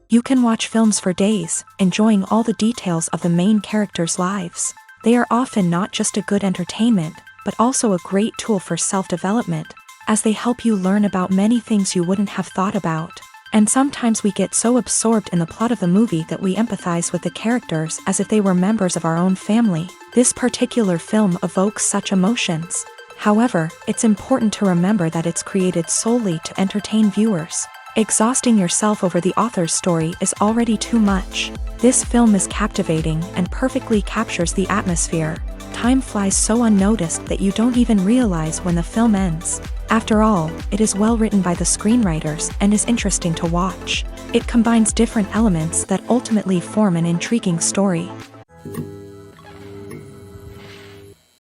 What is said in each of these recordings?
You can watch films for days, enjoying all the details of the main characters' lives. They are often not just a good entertainment, but also a great tool for self-development, as they help you learn about many things you wouldn't have thought about. And sometimes we get so absorbed in the plot of the movie that we empathize with the characters as if they were members of our own family. This particular film evokes such emotions. However, it's important to remember that it's created solely to entertain viewers. Exhausting yourself over the author's story is already too much. This film is captivating and perfectly captures the atmosphere. Time flies so unnoticed that you don't even realize when the film ends. After all, it is well written by the screenwriters and is interesting to watch. It combines different elements that ultimately form an intriguing story.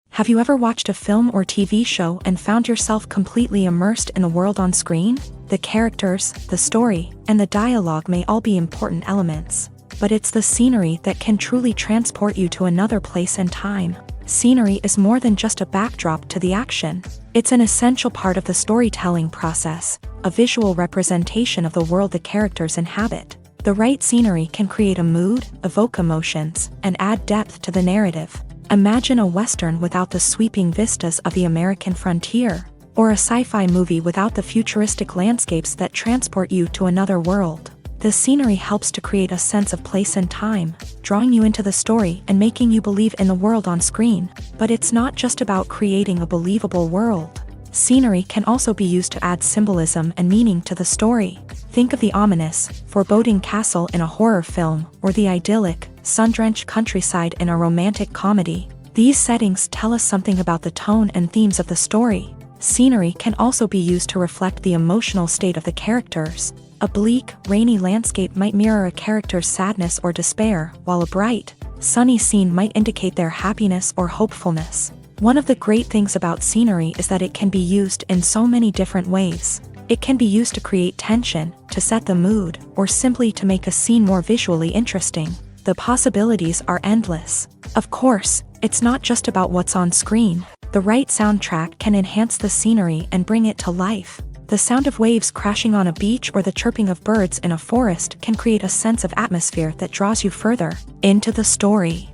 Have you ever watched a film or TV show and found yourself completely immersed in the world on screen? The characters, the story, and the dialogue may all be important elements, but it's the scenery that can truly transport you to another place and time. Scenery is more than just a backdrop to the action. It's an essential part of the storytelling process, a visual representation of the world the characters inhabit. The right scenery can create a mood, evoke emotions, and add depth to the narrative. Imagine a Western without the sweeping vistas of the American frontier, or a sci-fi movie without the futuristic landscapes that transport you to another world. The scenery helps to create a sense of place and time, drawing you into the story and making you believe in the world on screen. But it's not just about creating a believable world. Scenery can also be used to add symbolism and meaning to the story. Think of the ominous, foreboding castle in a horror film, or the idyllic, sun-drenched countryside in a romantic comedy. These settings tell us something about the tone and themes of the story. Scenery can also be used to reflect the emotional state of the characters. A bleak, rainy landscape might mirror a character's sadness or despair, while a bright, sunny scene might indicate their happiness or hopefulness. One of the great things about scenery is that it can be used in so many different ways. It can be used to create tension, to set the mood, or simply to make a scene more visually interesting. The possibilities are endless. Of course, it's not just about what's on screen. The right soundtrack can enhance the scenery and bring it to life. The sound of waves crashing on a beach or the chirping of birds in a forest can create a sense of atmosphere that draws you further into the story.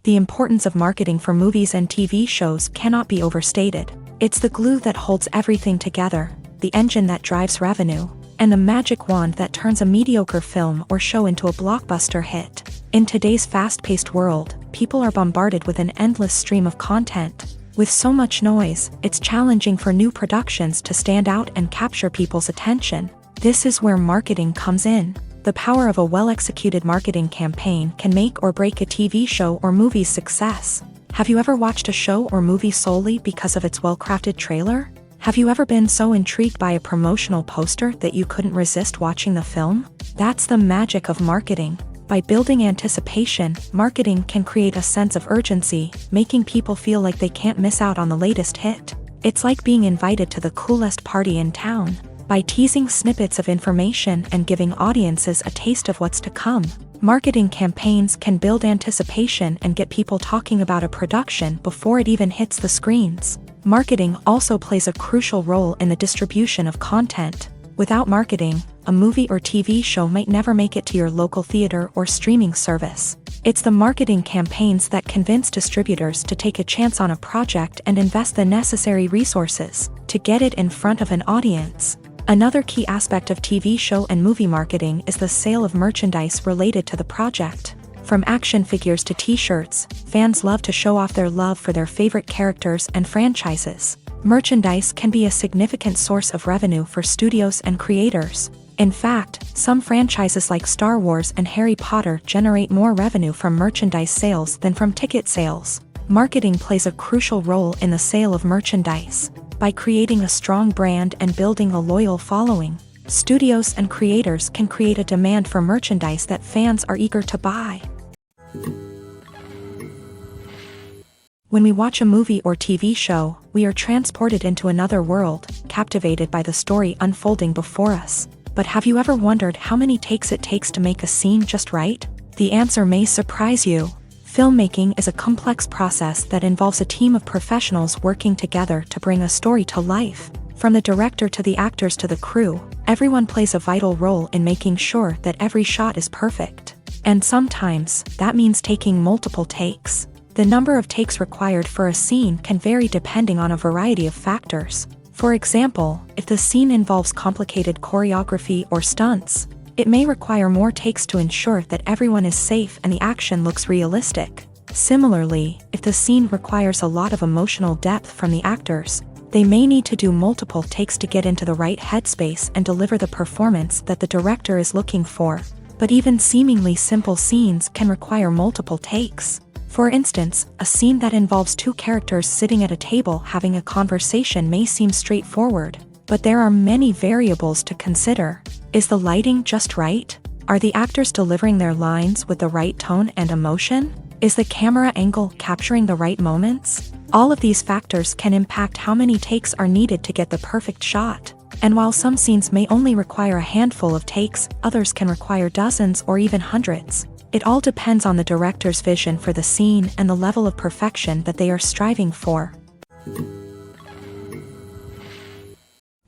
The importance of marketing for movies and TV shows cannot be overstated. It's the glue that holds everything together, the engine that drives revenue, and the magic wand that turns a mediocre film or show into a blockbuster hit. In today's fast-paced world, people are bombarded with an endless stream of content. With so much noise, it's challenging for new productions to stand out and capture people's attention. This is where marketing comes in. The power of a well-executed marketing campaign can make or break a TV show or movie's success. Have you ever watched a show or movie solely because of its well-crafted trailer? Have you ever been so intrigued by a promotional poster that you couldn't resist watching the film? That's the magic of marketing. By building anticipation, marketing can create a sense of urgency, making people feel like they can't miss out on the latest hit. It's like being invited to the coolest party in town. By teasing snippets of information and giving audiences a taste of what's to come, marketing campaigns can build anticipation and get people talking about a production before it even hits the screens. Marketing also plays a crucial role in the distribution of content. Without marketing, a movie or TV show might never make it to your local theater or streaming service. It's the marketing campaigns that convince distributors to take a chance on a project and invest the necessary resources to get it in front of an audience. Another key aspect of TV show and movie marketing is the sale of merchandise related to the project. From action figures to t-shirts, fans love to show off their love for their favorite characters and franchises. Merchandise can be a significant source of revenue for studios and creators. In fact, some franchises like Star Wars and Harry Potter generate more revenue from merchandise sales than from ticket sales. Marketing plays a crucial role in the sale of merchandise. By creating a strong brand and building a loyal following, studios and creators can create a demand for merchandise that fans are eager to buy. When we watch a movie or TV show, we are transported into another world, captivated by the story unfolding before us. But have you ever wondered how many takes it takes to make a scene just right? The answer may surprise you. Filmmaking is a complex process that involves a team of professionals working together to bring a story to life. From the director to the actors to the crew, everyone plays a vital role in making sure that every shot is perfect. And sometimes, that means taking multiple takes. The number of takes required for a scene can vary depending on a variety of factors. For example, if the scene involves complicated choreography or stunts, it may require more takes to ensure that everyone is safe and the action looks realistic. Similarly, if the scene requires a lot of emotional depth from the actors, they may need to do multiple takes to get into the right headspace and deliver the performance that the director is looking for. But even seemingly simple scenes can require multiple takes. For instance, a scene that involves two characters sitting at a table having a conversation may seem straightforward, but there are many variables to consider. Is the lighting just right? Are the actors delivering their lines with the right tone and emotion? Is the camera angle capturing the right moments? All of these factors can impact how many takes are needed to get the perfect shot. And while some scenes may only require a handful of takes, others can require dozens or even hundreds. It all depends on the director's vision for the scene and the level of perfection that they are striving for.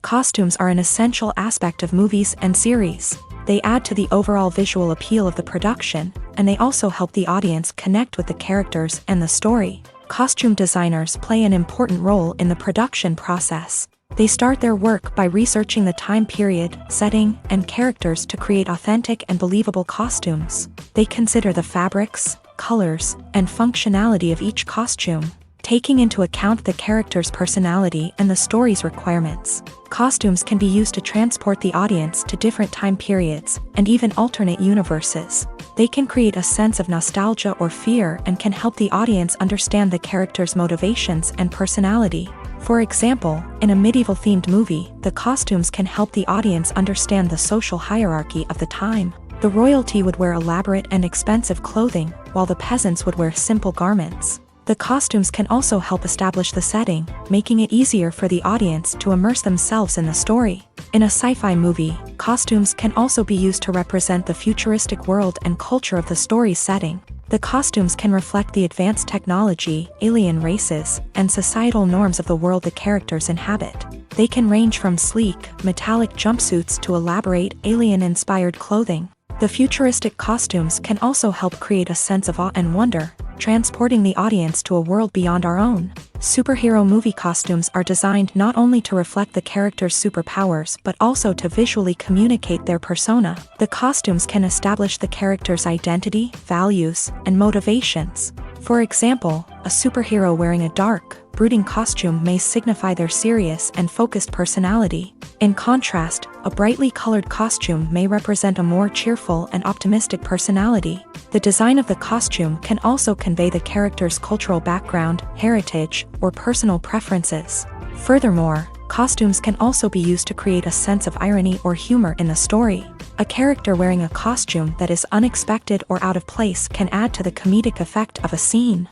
Costumes are an essential aspect of movies and series. They add to the overall visual appeal of the production, and they also help the audience connect with the characters and the story. Costume designers play an important role in the production process. They start their work by researching the time period, setting, and characters to create authentic and believable costumes. They consider the fabrics, colors, and functionality of each costume, taking into account the character's personality and the story's requirements. Costumes can be used to transport the audience to different time periods and even alternate universes. They can create a sense of nostalgia or fear and can help the audience understand the character's motivations and personality. For example, in a medieval-themed movie, the costumes can help the audience understand the social hierarchy of the time. The royalty would wear elaborate and expensive clothing, while the peasants would wear simple garments. The costumes can also help establish the setting, making it easier for the audience to immerse themselves in the story. In a sci-fi movie, costumes can also be used to represent the futuristic world and culture of the story's setting. The costumes can reflect the advanced technology, alien races, and societal norms of the world the characters inhabit. They can range from sleek, metallic jumpsuits to elaborate, alien-inspired clothing. The futuristic costumes can also help create a sense of awe and wonder, transporting the audience to a world beyond our own. Superhero movie costumes are designed not only to reflect the character's superpowers but also to visually communicate their persona. The costumes can establish the character's identity, values, and motivations. For example, a superhero wearing a dark, brooding costume may signify their serious and focused personality. In contrast, a brightly colored costume may represent a more cheerful and optimistic personality. The design of the costume can also convey the character's cultural background, heritage, or personal preferences. Furthermore, costumes can also be used to create a sense of irony or humor in the story. A character wearing a costume that is unexpected or out of place can add to the comedic effect of a scene.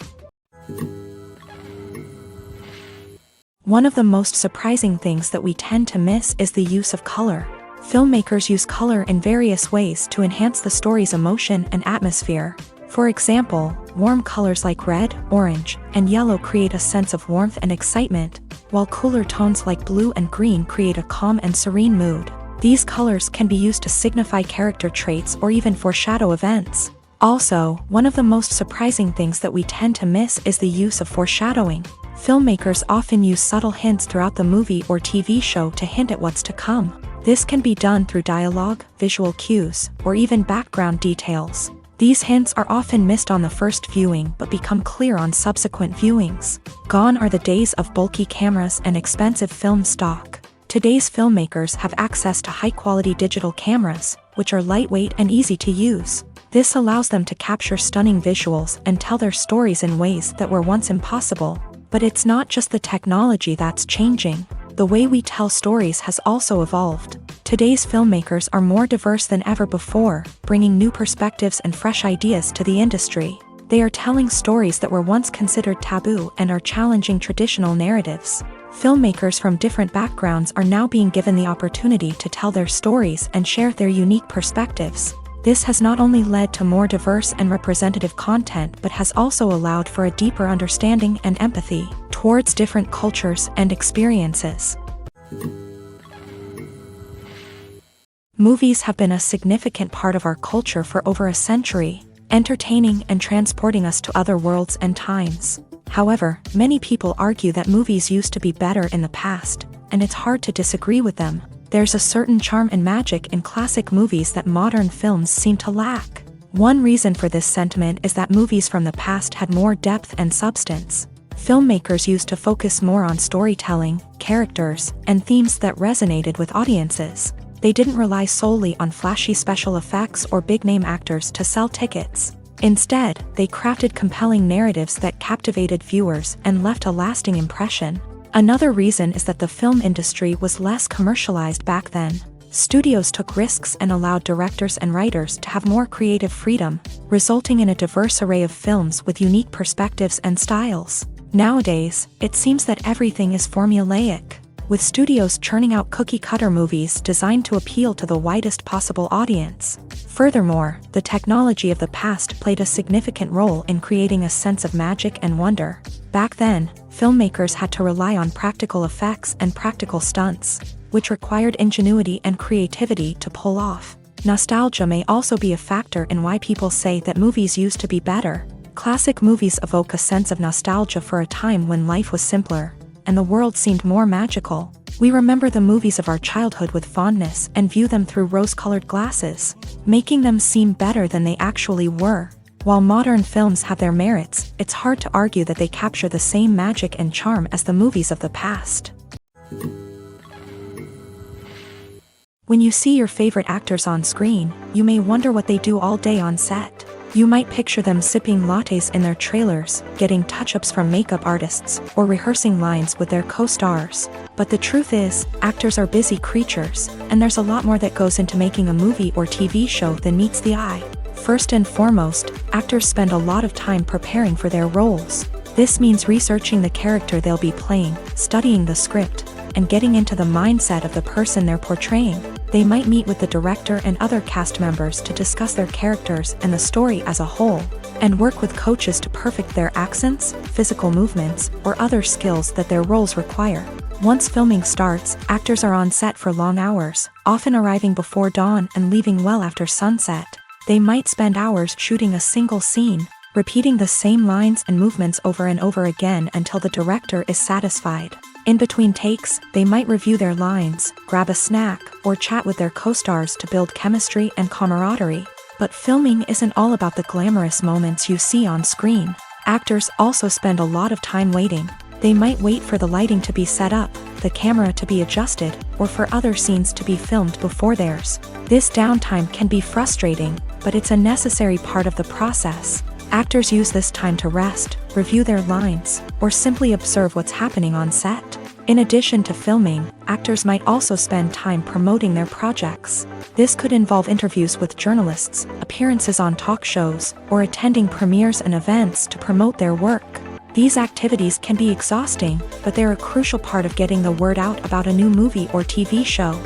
One of the most surprising things that we tend to miss is the use of color. Filmmakers use color in various ways to enhance the story's emotion and atmosphere. For example, warm colors like red, orange, and yellow create a sense of warmth and excitement, while cooler tones like blue and green create a calm and serene mood. These colors can be used to signify character traits or even foreshadow events. Also, one of the most surprising things that we tend to miss is the use of foreshadowing. Filmmakers often use subtle hints throughout the movie or TV show to hint at what's to come. This can be done through dialogue, visual cues, or even background details. These hints are often missed on the first viewing but become clear on subsequent viewings. Gone are the days of bulky cameras and expensive film stock. Today's filmmakers have access to high-quality digital cameras, which are lightweight and easy to use. This allows them to capture stunning visuals and tell their stories in ways that were once impossible. But it's not just the technology that's changing. The way we tell stories has also evolved. Today's filmmakers are more diverse than ever before, bringing new perspectives and fresh ideas to the industry. They are telling stories that were once considered taboo and are challenging traditional narratives. Filmmakers from different backgrounds are now being given the opportunity to tell their stories and share their unique perspectives. This has not only led to more diverse and representative content but has also allowed for a deeper understanding and empathy towards different cultures and experiences. Movies have been a significant part of our culture for over a century, entertaining and transporting us to other worlds and times. However, many people argue that movies used to be better in the past, and it's hard to disagree with them. There's a certain charm and magic in classic movies that modern films seem to lack. One reason for this sentiment is that movies from the past had more depth and substance. Filmmakers used to focus more on storytelling, characters, and themes that resonated with audiences. They didn't rely solely on flashy special effects or big-name actors to sell tickets. Instead, they crafted compelling narratives that captivated viewers and left a lasting impression. Another reason is that the film industry was less commercialized back then. Studios took risks and allowed directors and writers to have more creative freedom, resulting in a diverse array of films with unique perspectives and styles. Nowadays, it seems that everything is formulaic, with studios churning out cookie-cutter movies designed to appeal to the widest possible audience. Furthermore, the technology of the past played a significant role in creating a sense of magic and wonder. Back then, filmmakers had to rely on practical effects and practical stunts, which required ingenuity and creativity to pull off. Nostalgia may also be a factor in why people say that movies used to be better. Classic movies evoke a sense of nostalgia for a time when life was simpler, and the world seemed more magical. We remember the movies of our childhood with fondness and view them through rose-colored glasses, making them seem better than they actually were. While modern films have their merits, it's hard to argue that they capture the same magic and charm as the movies of the past. When you see your favorite actors on screen, you may wonder what they do all day on set. You might picture them sipping lattes in their trailers, getting touch-ups from makeup artists, or rehearsing lines with their co-stars. But the truth is, actors are busy creatures, and there's a lot more that goes into making a movie or TV show than meets the eye. First and foremost, actors spend a lot of time preparing for their roles. This means researching the character they'll be playing, studying the script, and getting into the mindset of the person they're portraying. They might meet with the director and other cast members to discuss their characters and the story as a whole, and work with coaches to perfect their accents, physical movements, or other skills that their roles require. Once filming starts, actors are on set for long hours, often arriving before dawn and leaving well after sunset. They might spend hours shooting a single scene, repeating the same lines and movements over and over again until the director is satisfied. In between takes, they might review their lines, grab a snack, or chat with their co-stars to build chemistry and camaraderie. But filming isn't all about the glamorous moments you see on screen. Actors also spend a lot of time waiting. They might wait for the lighting to be set up, the camera to be adjusted, or for other scenes to be filmed before theirs. This downtime can be frustrating, but it's a necessary part of the process. Actors use this time to rest, review their lines, or simply observe what's happening on set. In addition to filming, actors might also spend time promoting their projects. This could involve interviews with journalists, appearances on talk shows, or attending premieres and events to promote their work. These activities can be exhausting, but they're a crucial part of getting the word out about a new movie or TV show.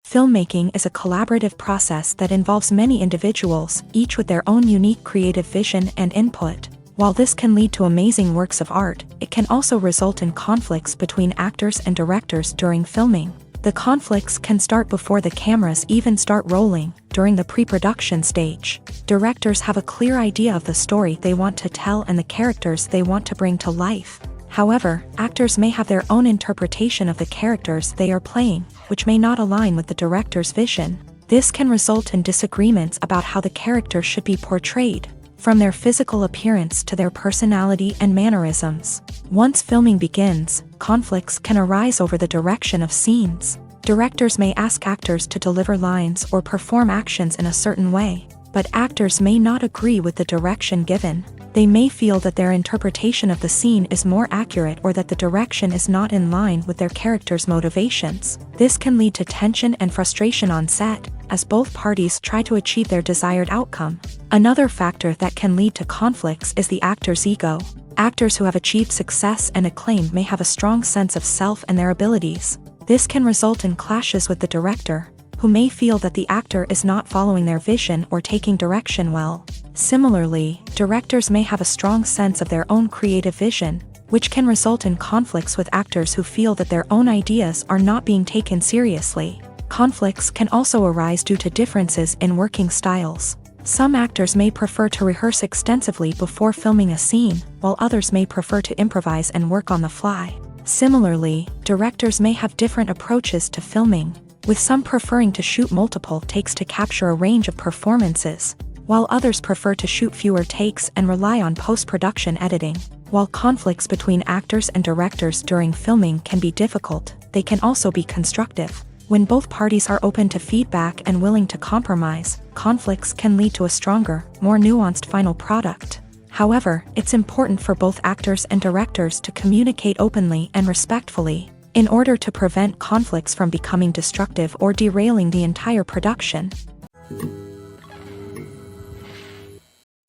Filmmaking is a collaborative process that involves many individuals, each with their own unique creative vision and input. While this can lead to amazing works of art, it can also result in conflicts between actors and directors during filming. The conflicts can start before the cameras even start rolling, during the pre-production stage. Directors have a clear idea of the story they want to tell and the characters they want to bring to life. However, actors may have their own interpretation of the characters they are playing, which may not align with the director's vision. This can result in disagreements about how the character should be portrayed, from their physical appearance to their personality and mannerisms. Once filming begins, conflicts can arise over the direction of scenes. Directors may ask actors to deliver lines or perform actions in a certain way, but actors may not agree with the direction given. They may feel that their interpretation of the scene is more accurate or that the direction is not in line with their character's motivations. This can lead to tension and frustration on set, as both parties try to achieve their desired outcome. Another factor that can lead to conflicts is the actor's ego. Actors who have achieved success and acclaim may have a strong sense of self and their abilities. This can result in clashes with the director, who may feel that the actor is not following their vision or taking direction well. Similarly, directors may have a strong sense of their own creative vision, which can result in conflicts with actors who feel that their own ideas are not being taken seriously. Conflicts can also arise due to differences in working styles. Some actors may prefer to rehearse extensively before filming a scene, while others may prefer to improvise and work on the fly. Similarly, directors may have different approaches to filming, with some preferring to shoot multiple takes to capture a range of performances, while others prefer to shoot fewer takes and rely on post-production editing. While conflicts between actors and directors during filming can be difficult, they can also be constructive. When both parties are open to feedback and willing to compromise, conflicts can lead to a stronger, more nuanced final product. However, it's important for both actors and directors to communicate openly and respectfully, in order to prevent conflicts from becoming destructive or derailing the entire production.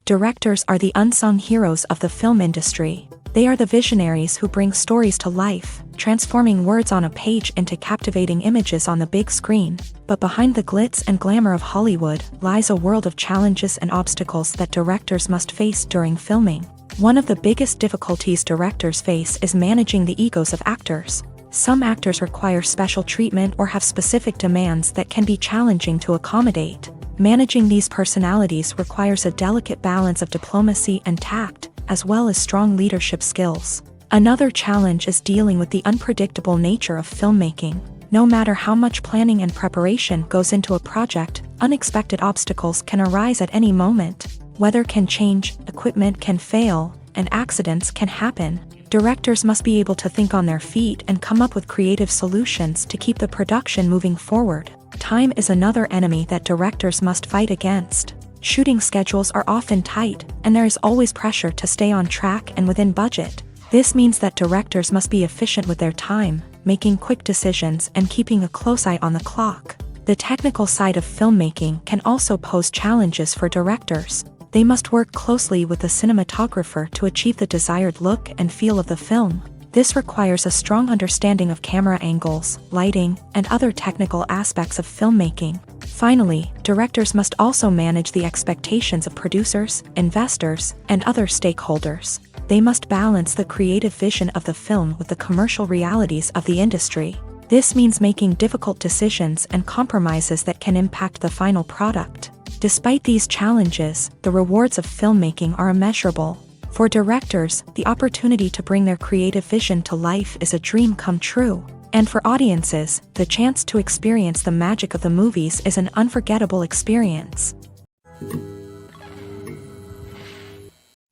Directors are the unsung heroes of the film industry. They are the visionaries who bring stories to life, transforming words on a page into captivating images on the big screen. But behind the glitz and glamour of Hollywood lies a world of challenges and obstacles that directors must face during filming. One of the biggest difficulties directors face is managing the egos of actors. Some actors require special treatment or have specific demands that can be challenging to accommodate. Managing these personalities requires a delicate balance of diplomacy and tact, as well as strong leadership skills. Another challenge is dealing with the unpredictable nature of filmmaking. No matter how much planning and preparation goes into a project, unexpected obstacles can arise at any moment. Weather can change, equipment can fail, and accidents can happen. Directors must be able to think on their feet and come up with creative solutions to keep the production moving forward. Time is another enemy that directors must fight against. Shooting schedules are often tight, and there is always pressure to stay on track and within budget. This means that directors must be efficient with their time, making quick decisions and keeping a close eye on the clock. The technical side of filmmaking can also pose challenges for directors. They must work closely with the cinematographer to achieve the desired look and feel of the film. This requires a strong understanding of camera angles, lighting, and other technical aspects of filmmaking. Finally, directors must also manage the expectations of producers, investors, and other stakeholders. They must balance the creative vision of the film with the commercial realities of the industry. This means making difficult decisions and compromises that can impact the final product. Despite these challenges, the rewards of filmmaking are immeasurable. For directors, the opportunity to bring their creative vision to life is a dream come true. And for audiences, the chance to experience the magic of the movies is an unforgettable experience.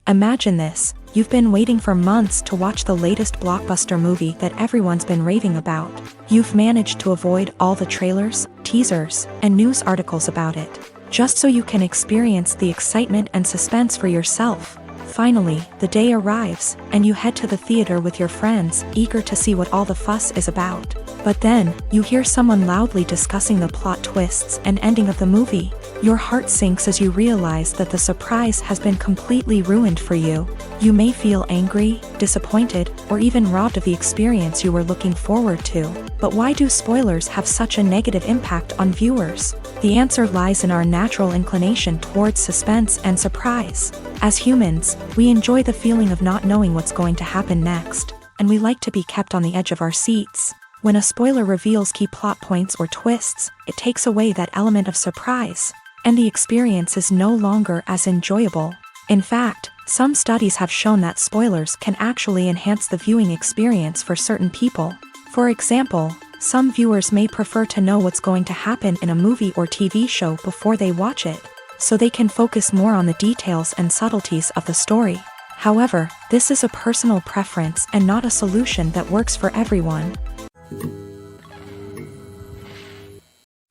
Imagine this: you've been waiting for months to watch the latest blockbuster movie that everyone's been raving about. You've managed to avoid all the trailers, teasers, and news articles about it, just so you can experience the excitement and suspense for yourself. Finally, the day arrives, and you head to the theater with your friends, eager to see what all the fuss is about. But then, you hear someone loudly discussing the plot twists and ending of the movie. Your heart sinks as you realize that the surprise has been completely ruined for you. You may feel angry, disappointed, or even robbed of the experience you were looking forward to. But why do spoilers have such a negative impact on viewers? The answer lies in our natural inclination towards suspense and surprise. As humans, we enjoy the feeling of not knowing what's going to happen next, and we like to be kept on the edge of our seats. When a spoiler reveals key plot points or twists, it takes away that element of surprise, and the experience is no longer as enjoyable. In fact, some studies have shown that spoilers can actually enhance the viewing experience for certain people. For example, some viewers may prefer to know what's going to happen in a movie or TV show before they watch it, so they can focus more on the details and subtleties of the story. However, this is a personal preference and not a solution that works for everyone.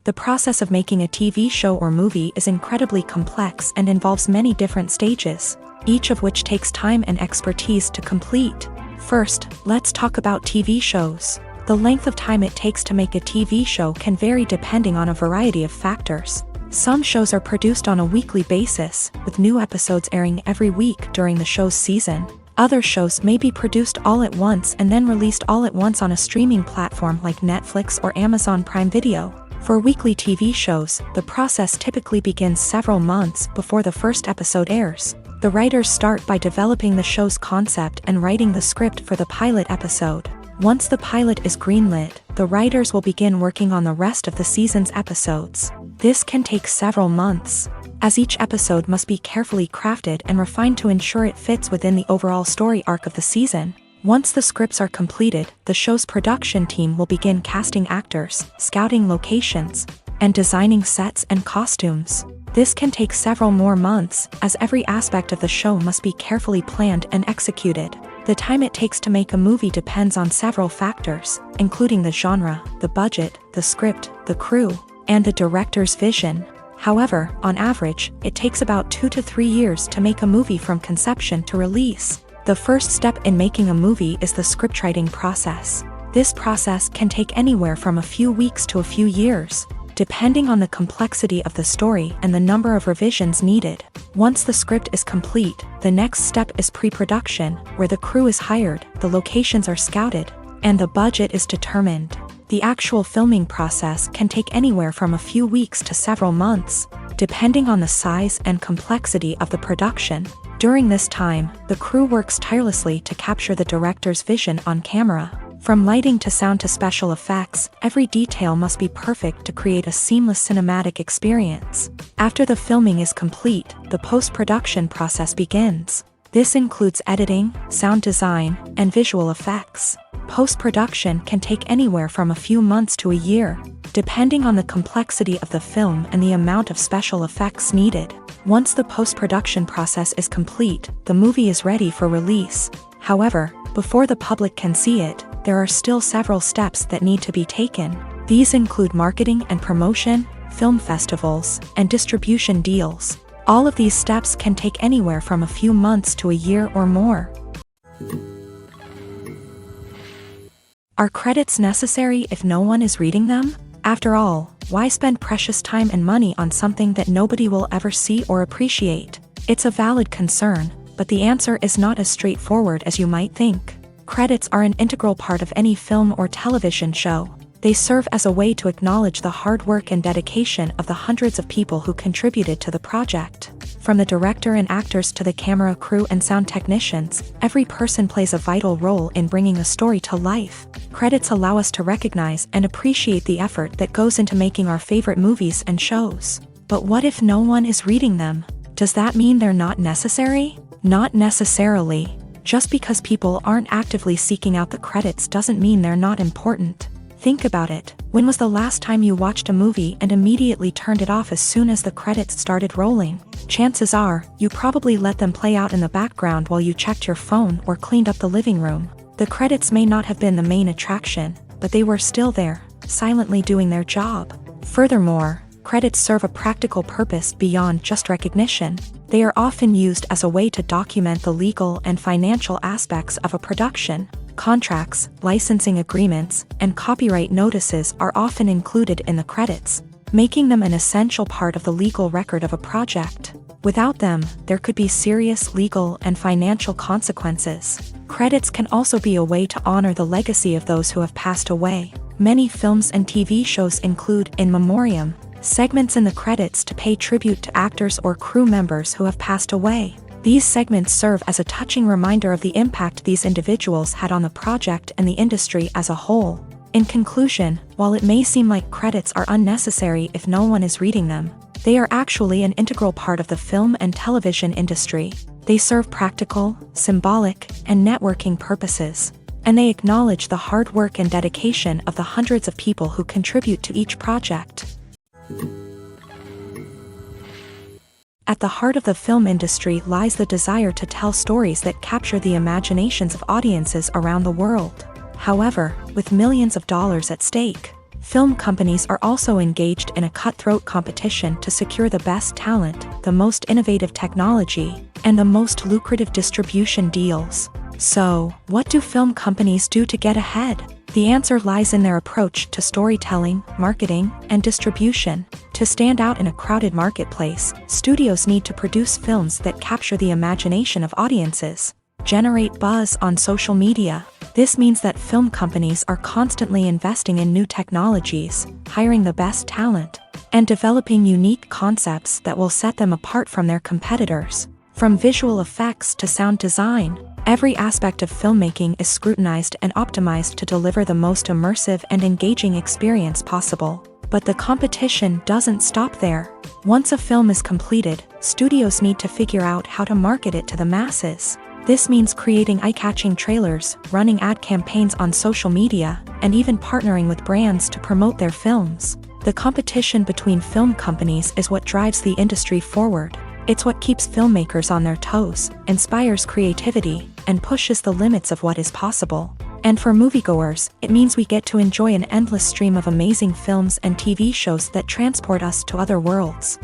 The process of making a TV show or movie is incredibly complex and involves many different stages, each of which takes time and expertise to complete. First, let's talk about TV shows. The length of time it takes to make a TV show can vary depending on a variety of factors. Some shows are produced on a weekly basis, with new episodes airing every week during the show's season. Other shows may be produced all at once and then released all at once on a streaming platform like Netflix or Amazon Prime Video. For weekly TV shows, the process typically begins several months before the first episode airs. The writers start by developing the show's concept and writing the script for the pilot episode. Once the pilot is greenlit, the writers will begin working on the rest of the season's episodes. This can take several months, as each episode must be carefully crafted and refined to ensure it fits within the overall story arc of the season. Once the scripts are completed, the show's production team will begin casting actors, scouting locations, and designing sets and costumes. This can take several more months, as every aspect of the show must be carefully planned and executed. The time it takes to make a movie depends on several factors, including the genre, the budget, the script, the crew, and the director's vision. However, on average, it takes about 2 to 3 years to make a movie from conception to release. The first step in making a movie is the scriptwriting process. This process can take anywhere from a few weeks to a few years, depending on the complexity of the story and the number of revisions needed. Once the script is complete, the next step is pre-production, where the crew is hired, the locations are scouted, and the budget is determined. The actual filming process can take anywhere from a few weeks to several months, depending on the size and complexity of the production. During this time, the crew works tirelessly to capture the director's vision on camera. From lighting to sound to special effects, every detail must be perfect to create a seamless cinematic experience. After the filming is complete, the post-production process begins. This includes editing, sound design, and visual effects. Post-production can take anywhere from a few months to a year, depending on the complexity of the film and the amount of special effects needed. Once the post-production process is complete, the movie is ready for release. However, before the public can see it, there are still several steps that need to be taken. These include marketing and promotion, film festivals, and distribution deals. All of these steps can take anywhere from a few months to a year or more. Are credits necessary if no one is reading them? After all, why spend precious time and money on something that nobody will ever see or appreciate? It's a valid concern, but the answer is not as straightforward as you might think. Credits are an integral part of any film or television show. They serve as a way to acknowledge the hard work and dedication of the hundreds of people who contributed to the project. From the director and actors to the camera crew and sound technicians, every person plays a vital role in bringing a story to life. Credits allow us to recognize and appreciate the effort that goes into making our favorite movies and shows. But what if no one is reading them? Does that mean they're not necessary? Not necessarily. Just because people aren't actively seeking out the credits doesn't mean they're not important. Think about it. When was the last time you watched a movie and immediately turned it off as soon as the credits started rolling? Chances are, you probably let them play out in the background while you checked your phone or cleaned up the living room. The credits may not have been the main attraction, but they were still there, silently doing their job. Furthermore, credits serve a practical purpose beyond just recognition. They are often used as a way to document the legal and financial aspects of a production. Contracts, licensing agreements, and copyright notices are often included in the credits, making them an essential part of the legal record of a project. Without them, there could be serious legal and financial consequences. Credits can also be a way to honor the legacy of those who have passed away. Many films and TV shows include in memoriam segments in the credits to pay tribute to actors or crew members who have passed away. These segments serve as a touching reminder of the impact these individuals had on the project and the industry as a whole. In conclusion, while it may seem like credits are unnecessary if no one is reading them, they are actually an integral part of the film and television industry. They serve practical, symbolic, and networking purposes, and they acknowledge the hard work and dedication of the hundreds of people who contribute to each project. At the heart of the film industry lies the desire to tell stories that capture the imaginations of audiences around the world. However, with millions of dollars at stake, film companies are also engaged in a cutthroat competition to secure the best talent, the most innovative technology, and the most lucrative distribution deals. So, what do film companies do to get ahead? The answer lies in their approach to storytelling, marketing, and distribution. To stand out in a crowded marketplace, studios need to produce films that capture the imagination of audiences, generate buzz on social media. This means that film companies are constantly investing in new technologies, hiring the best talent, and developing unique concepts that will set them apart from their competitors. From visual effects to sound design, every aspect of filmmaking is scrutinized and optimized to deliver the most immersive and engaging experience possible. But the competition doesn't stop there. Once a film is completed, studios need to figure out how to market it to the masses. This means creating eye-catching trailers, running ad campaigns on social media, and even partnering with brands to promote their films. The competition between film companies is what drives the industry forward. It's what keeps filmmakers on their toes, inspires creativity, and pushes the limits of what is possible. And for moviegoers, it means we get to enjoy an endless stream of amazing films and TV shows that transport us to other worlds.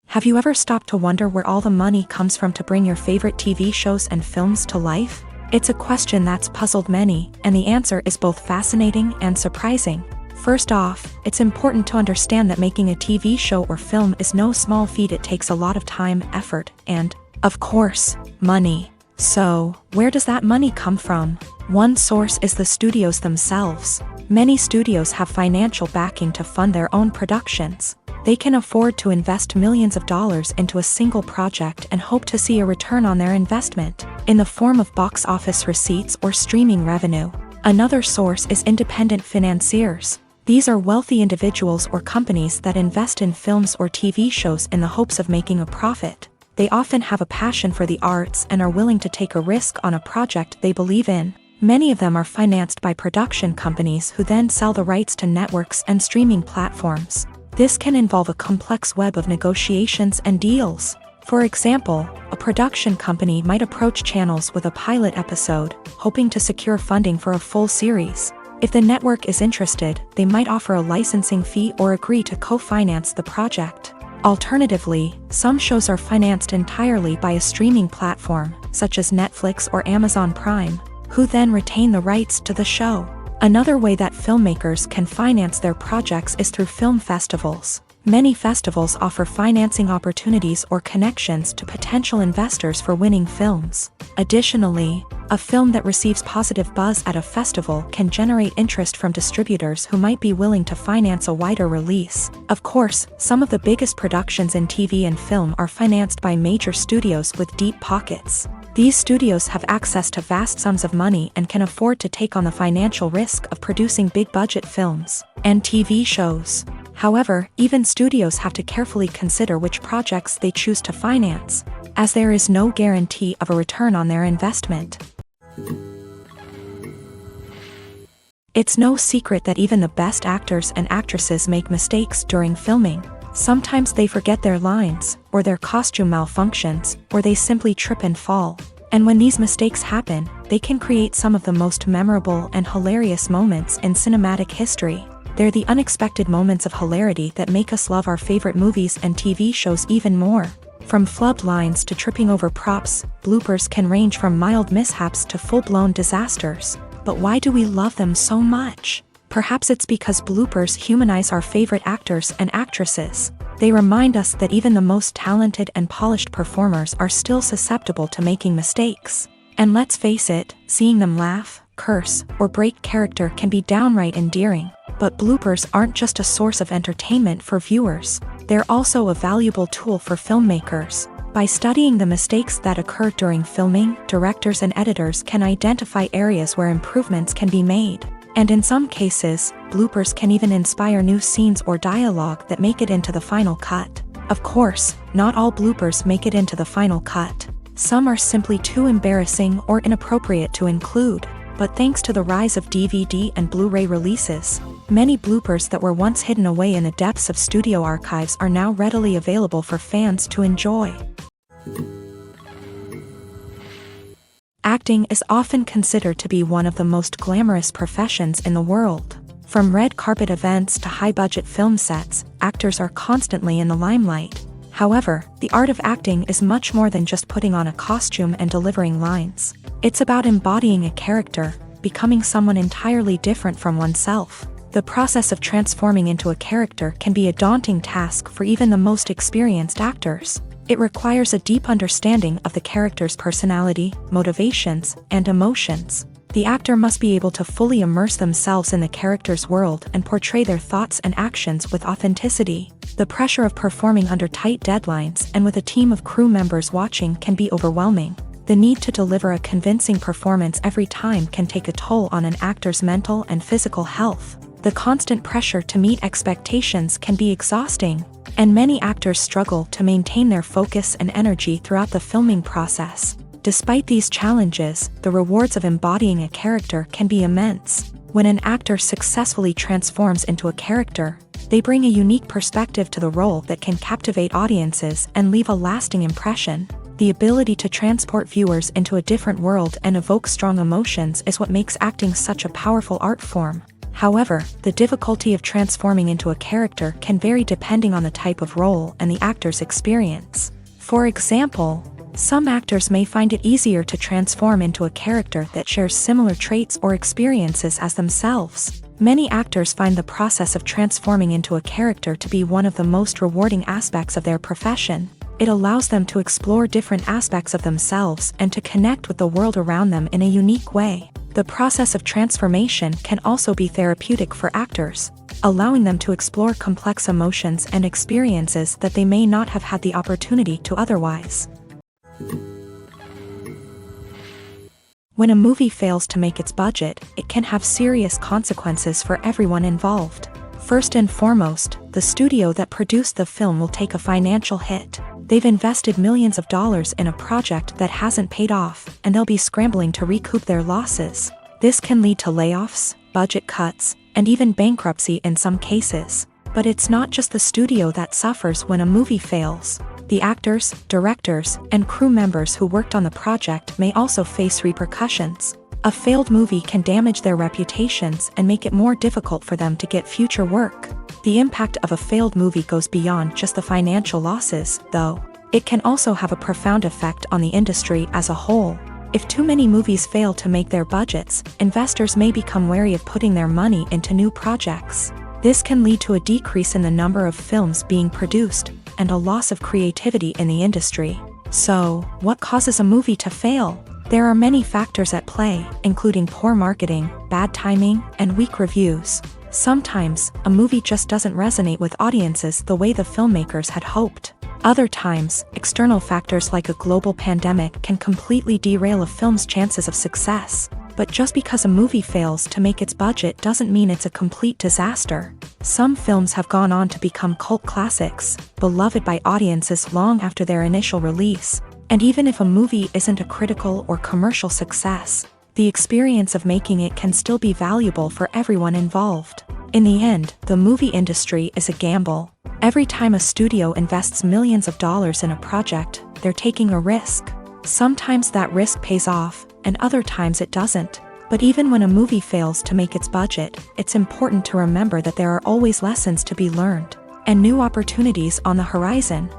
Have you ever stopped to wonder where all the money comes from to bring your favorite TV shows and films to life? It's a question that's puzzled many, and the answer is both fascinating and surprising. First off, it's important to understand that making a TV show or film is no small feat. It takes a lot of time, effort, and, of course, money. So, where does that money come from? One source is the studios themselves. Many studios have financial backing to fund their own productions. They can afford to invest millions of dollars into a single project and hope to see a return on their investment, in the form of box office receipts or streaming revenue. Another source is independent financiers. These are wealthy individuals or companies that invest in films or TV shows in the hopes of making a profit. They often have a passion for the arts and are willing to take a risk on a project they believe in. Many of them are financed by production companies who then sell the rights to networks and streaming platforms. This can involve a complex web of negotiations and deals. For example, a production company might approach channels with a pilot episode, hoping to secure funding for a full series. If the network is interested, they might offer a licensing fee or agree to co-finance the project. Alternatively, some shows are financed entirely by a streaming platform, such as Netflix or Amazon Prime, who then retain the rights to the show. Another way that filmmakers can finance their projects is through film festivals. Many festivals offer financing opportunities or connections to potential investors for winning films. Additionally, a film that receives positive buzz at a festival can generate interest from distributors who might be willing to finance a wider release. Of course, some of the biggest productions in TV and film are financed by major studios with deep pockets. These studios have access to vast sums of money and can afford to take on the financial risk of producing big-budget films and TV shows. However, even studios have to carefully consider which projects they choose to finance, as there is no guarantee of a return on their investment. It's no secret that even the best actors and actresses make mistakes during filming. Sometimes they forget their lines, or their costume malfunctions, or they simply trip and fall. And when these mistakes happen, they can create some of the most memorable and hilarious moments in cinematic history. They're the unexpected moments of hilarity that make us love our favorite movies and TV shows even more. From flubbed lines to tripping over props, bloopers can range from mild mishaps to full-blown disasters. But why do we love them so much? Perhaps it's because bloopers humanize our favorite actors and actresses. They remind us that even the most talented and polished performers are still susceptible to making mistakes. And let's face it, seeing them laugh, curse, or break character can be downright endearing. But bloopers aren't just a source of entertainment for viewers. They're also a valuable tool for filmmakers. By studying the mistakes that occur during filming, directors and editors can identify areas where improvements can be made. And in some cases, bloopers can even inspire new scenes or dialogue that make it into the final cut. Of course, not all bloopers make it into the final cut. Some are simply too embarrassing or inappropriate to include. But thanks to the rise of DVD and Blu-ray releases, many bloopers that were once hidden away in the depths of studio archives are now readily available for fans to enjoy. Acting is often considered to be one of the most glamorous professions in the world. From red carpet events to high-budget film sets, actors are constantly in the limelight. However, the art of acting is much more than just putting on a costume and delivering lines. It's about embodying a character, becoming someone entirely different from oneself. The process of transforming into a character can be a daunting task for even the most experienced actors. It requires a deep understanding of the character's personality, motivations, and emotions. The actor must be able to fully immerse themselves in the character's world and portray their thoughts and actions with authenticity. The pressure of performing under tight deadlines and with a team of crew members watching can be overwhelming. The need to deliver a convincing performance every time can take a toll on an actor's mental and physical health. The constant pressure to meet expectations can be exhausting, and many actors struggle to maintain their focus and energy throughout the filming process. Despite these challenges, the rewards of embodying a character can be immense. When an actor successfully transforms into a character, they bring a unique perspective to the role that can captivate audiences and leave a lasting impression. The ability to transport viewers into a different world and evoke strong emotions is what makes acting such a powerful art form. However, the difficulty of transforming into a character can vary depending on the type of role and the actor's experience. For example, some actors may find it easier to transform into a character that shares similar traits or experiences as themselves. Many actors find the process of transforming into a character to be one of the most rewarding aspects of their profession. It allows them to explore different aspects of themselves and to connect with the world around them in a unique way. The process of transformation can also be therapeutic for actors, allowing them to explore complex emotions and experiences that they may not have had the opportunity to otherwise. When a movie fails to make its budget, it can have serious consequences for everyone involved. First and foremost, the studio that produced the film will take a financial hit. They've invested millions of dollars in a project that hasn't paid off, and they'll be scrambling to recoup their losses. This can lead to layoffs, budget cuts, and even bankruptcy in some cases. But it's not just the studio that suffers when a movie fails. The actors, directors, and crew members who worked on the project may also face repercussions. A failed movie can damage their reputations and make it more difficult for them to get future work. The impact of a failed movie goes beyond just the financial losses, though. It can also have a profound effect on the industry as a whole. If too many movies fail to make their budgets, investors may become wary of putting their money into new projects. This can lead to a decrease in the number of films being produced, and a loss of creativity in the industry. So, what causes a movie to fail? There are many factors at play, including poor marketing, bad timing, and weak reviews. Sometimes, a movie just doesn't resonate with audiences the way the filmmakers had hoped. Other times, external factors like a global pandemic can completely derail a film's chances of success. But just because a movie fails to make its budget doesn't mean it's a complete disaster. Some films have gone on to become cult classics, beloved by audiences long after their initial release. And even if a movie isn't a critical or commercial success, the experience of making it can still be valuable for everyone involved. In the end, the movie industry is a gamble. Every time a studio invests millions of dollars in a project, they're taking a risk. Sometimes that risk pays off, and other times it doesn't. But even when a movie fails to make its budget, it's important to remember that there are always lessons to be learned, and new opportunities on the horizon.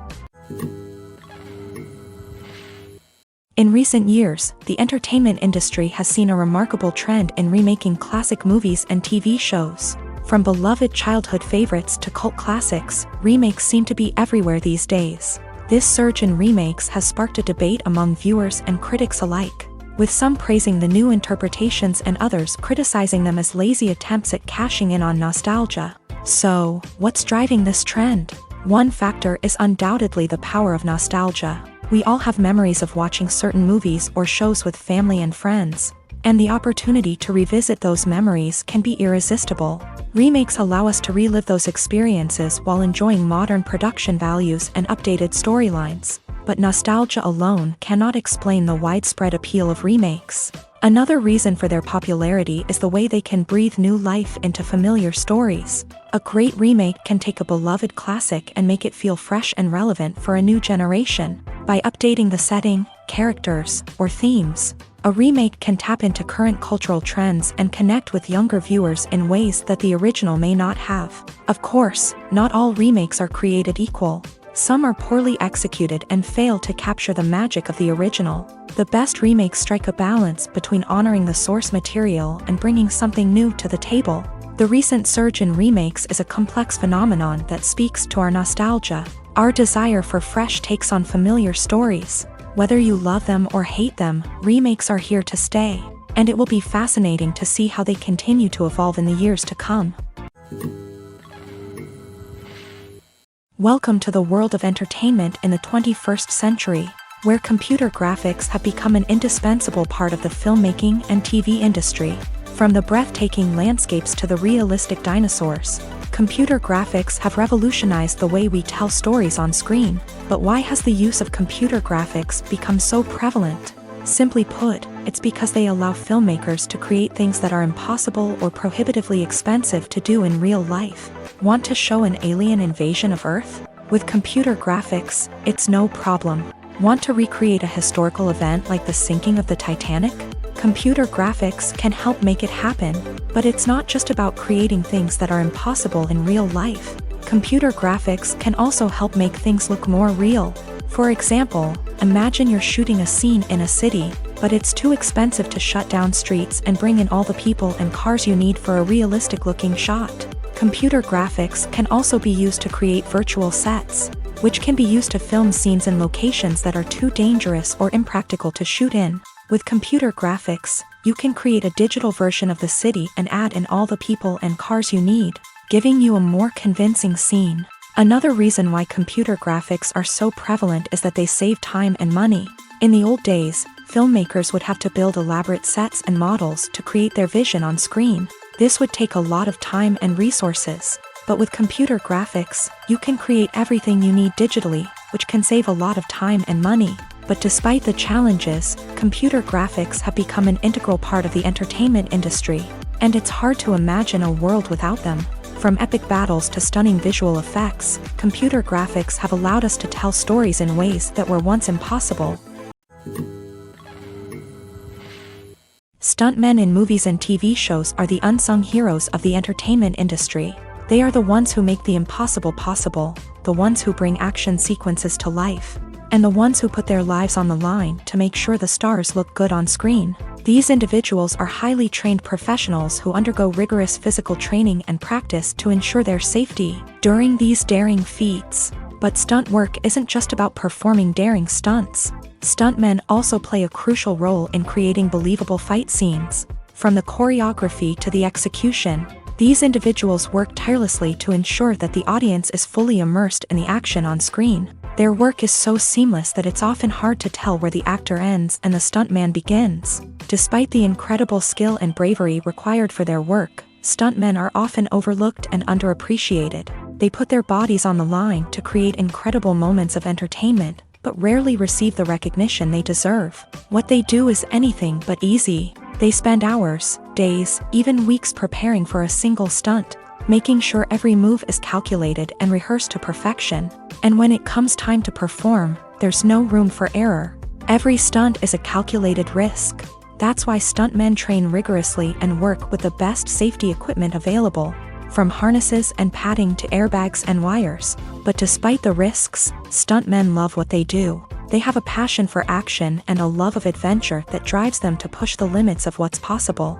In recent years, the entertainment industry has seen a remarkable trend in remaking classic movies and TV shows. From beloved childhood favorites to cult classics, remakes seem to be everywhere these days. This surge in remakes has sparked a debate among viewers and critics alike, with some praising the new interpretations and others criticizing them as lazy attempts at cashing in on nostalgia. So, what's driving this trend? One factor is undoubtedly the power of nostalgia. We all have memories of watching certain movies or shows with family and friends, and the opportunity to revisit those memories can be irresistible. Remakes allow us to relive those experiences while enjoying modern production values and updated storylines. But nostalgia alone cannot explain the widespread appeal of remakes. Another reason for their popularity is the way they can breathe new life into familiar stories. A great remake can take a beloved classic and make it feel fresh and relevant for a new generation. By updating the setting, characters, or themes, a remake can tap into current cultural trends and connect with younger viewers in ways that the original may not have. Of course, not all remakes are created equal. Some are poorly executed and fail to capture the magic of the original. The best remakes strike a balance between honoring the source material and bringing something new to the table. The recent surge in remakes is a complex phenomenon that speaks to our nostalgia, our desire for fresh takes on familiar stories. Whether you love them or hate them, remakes are here to stay. and it will be fascinating to see how they continue to evolve in the years to come. Welcome to the world of entertainment in the 21st century, where computer graphics have become an indispensable part of the filmmaking and TV industry. From the breathtaking landscapes to the realistic dinosaurs, computer graphics have revolutionized the way we tell stories on screen. But why has the use of computer graphics become so prevalent? Simply put, it's because they allow filmmakers to create things that are impossible or prohibitively expensive to do in real life. Want to show an alien invasion of Earth? With computer graphics, it's no problem. Want to recreate a historical event like the sinking of the Titanic? Computer graphics can help make it happen, but it's not just about creating things that are impossible in real life. Computer graphics can also help make things look more real. For example, imagine you're shooting a scene in a city, but it's too expensive to shut down streets and bring in all the people and cars you need for a realistic-looking shot. Computer graphics can also be used to create virtual sets, which can be used to film scenes in locations that are too dangerous or impractical to shoot in. With computer graphics, you can create a digital version of the city and add in all the people and cars you need, giving you a more convincing scene. Another reason why computer graphics are so prevalent is that they save time and money. In the old days, filmmakers would have to build elaborate sets and models to create their vision on screen. This would take a lot of time and resources. But with computer graphics, you can create everything you need digitally, which can save a lot of time and money. But despite the challenges, computer graphics have become an integral part of the entertainment industry, and it's hard to imagine a world without them. From epic battles to stunning visual effects, computer graphics have allowed us to tell stories in ways that were once impossible. Stuntmen in movies and TV shows are the unsung heroes of the entertainment industry. They are the ones who make the impossible possible, the ones who bring action sequences to life, and the ones who put their lives on the line to make sure the stars look good on screen. These individuals are highly trained professionals who undergo rigorous physical training and practice to ensure their safety during these daring feats. But stunt work isn't just about performing daring stunts. Stuntmen also play a crucial role in creating believable fight scenes. From the choreography to the execution, these individuals work tirelessly to ensure that the audience is fully immersed in the action on screen. Their work is so seamless that it's often hard to tell where the actor ends and the stuntman begins. Despite the incredible skill and bravery required for their work, stuntmen are often overlooked and underappreciated. They put their bodies on the line to create incredible moments of entertainment, but rarely receive the recognition they deserve. What they do is anything but easy. They spend hours, days, even weeks preparing for a single stunt, making sure every move is calculated and rehearsed to perfection. And when it comes time to perform, there's no room for error. Every stunt is a calculated risk. That's why stuntmen train rigorously and work with the best safety equipment available, from harnesses and padding to airbags and wires. But despite the risks, stuntmen love what they do. They have a passion for action and a love of adventure that drives them to push the limits of what's possible.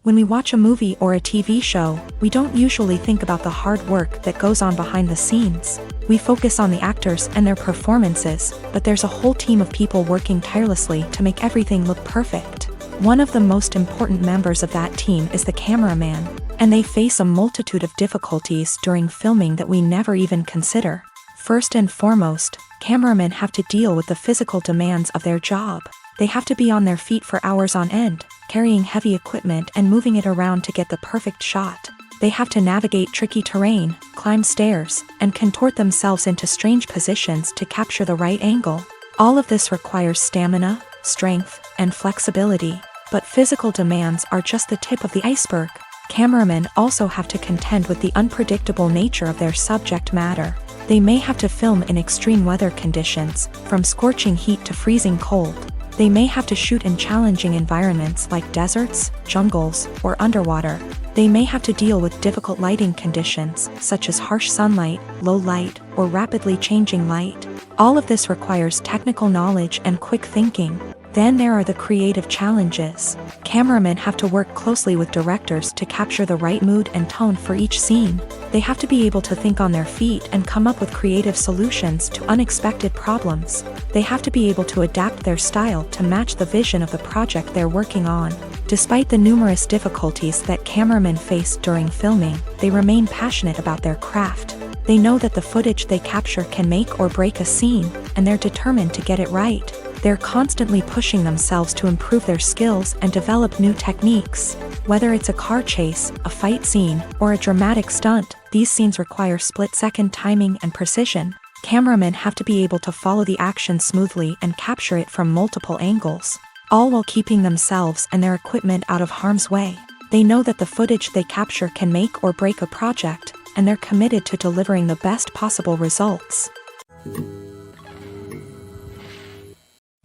When we watch a movie or a TV show, we don't usually think about the hard work that goes on behind the scenes. We focus on the actors and their performances, but there's a whole team of people working tirelessly to make everything look perfect. One of the most important members of that team is the cameraman, and they face a multitude of difficulties during filming that we never even consider. First and foremost, cameramen have to deal with the physical demands of their job. They have to be on their feet for hours on end, carrying heavy equipment and moving it around to get the perfect shot. They have to navigate tricky terrain, climb stairs, and contort themselves into strange positions to capture the right angle. All of this requires stamina, strength, and flexibility. But physical demands are just the tip of the iceberg. Cameramen also have to contend with the unpredictable nature of their subject matter. They may have to film in extreme weather conditions, from scorching heat to freezing cold. They may have to shoot in challenging environments like deserts, jungles, or underwater. They may have to deal with difficult lighting conditions, such as harsh sunlight, low light, or rapidly changing light. All of this requires technical knowledge and quick thinking. Then there are the creative challenges. Cameramen have to work closely with directors to capture the right mood and tone for each scene. They have to be able to think on their feet and come up with creative solutions to unexpected problems. They have to be able to adapt their style to match the vision of the project they're working on. Despite the numerous difficulties that cameramen face during filming, they remain passionate about their craft. They know that the footage they capture can make or break a scene, and they're determined to get it right. They're constantly pushing themselves to improve their skills and develop new techniques. Whether it's a car chase, a fight scene, or a dramatic stunt, these scenes require split-second timing and precision. Cameramen have to be able to follow the action smoothly and capture it from multiple angles, all while keeping themselves and their equipment out of harm's way. They know that the footage they capture can make or break a project, and they're committed to delivering the best possible results.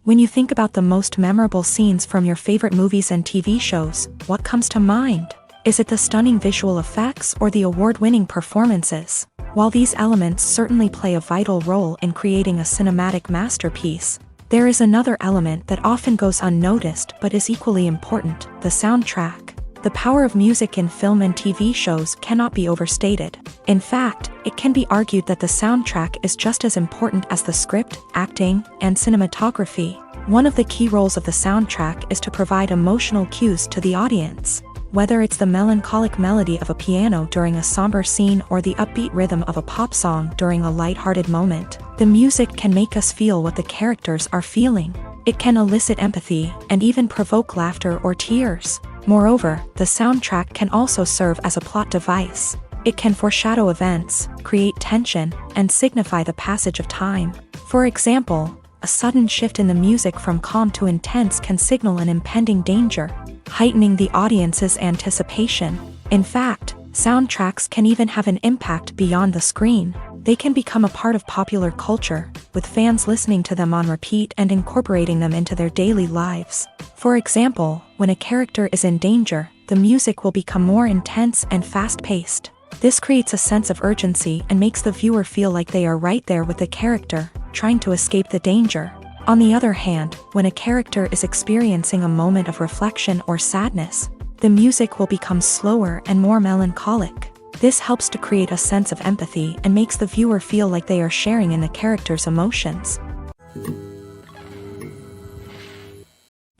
When you think about the most memorable scenes from your favorite movies and TV shows, what comes to mind? Is it the stunning visual effects or the award-winning performances? While these elements certainly play a vital role in creating a cinematic masterpiece, there is another element that often goes unnoticed but is equally important: the soundtrack. The power of music in film and TV shows cannot be overstated. In fact, it can be argued that the soundtrack is just as important as the script, acting, and cinematography. One of the key roles of the soundtrack is to provide emotional cues to the audience. Whether it's the melancholic melody of a piano during a somber scene or the upbeat rhythm of a pop song during a lighthearted moment, the music can make us feel what the characters are feeling. It can elicit empathy and even provoke laughter or tears. Moreover, the soundtrack can also serve as a plot device. It can foreshadow events, create tension, and signify the passage of time. For example, a sudden shift in the music from calm to intense can signal an impending danger, heightening the audience's anticipation. In fact, soundtracks can even have an impact beyond the screen. They can become a part of popular culture, with fans listening to them on repeat and incorporating them into their daily lives. For example, when a character is in danger, the music will become more intense and fast-paced. This creates a sense of urgency and makes the viewer feel like they are right there with the character, trying to escape the danger. On the other hand, when a character is experiencing a moment of reflection or sadness, the music will become slower and more melancholic. This helps to create a sense of empathy and makes the viewer feel like they are sharing in the character's emotions.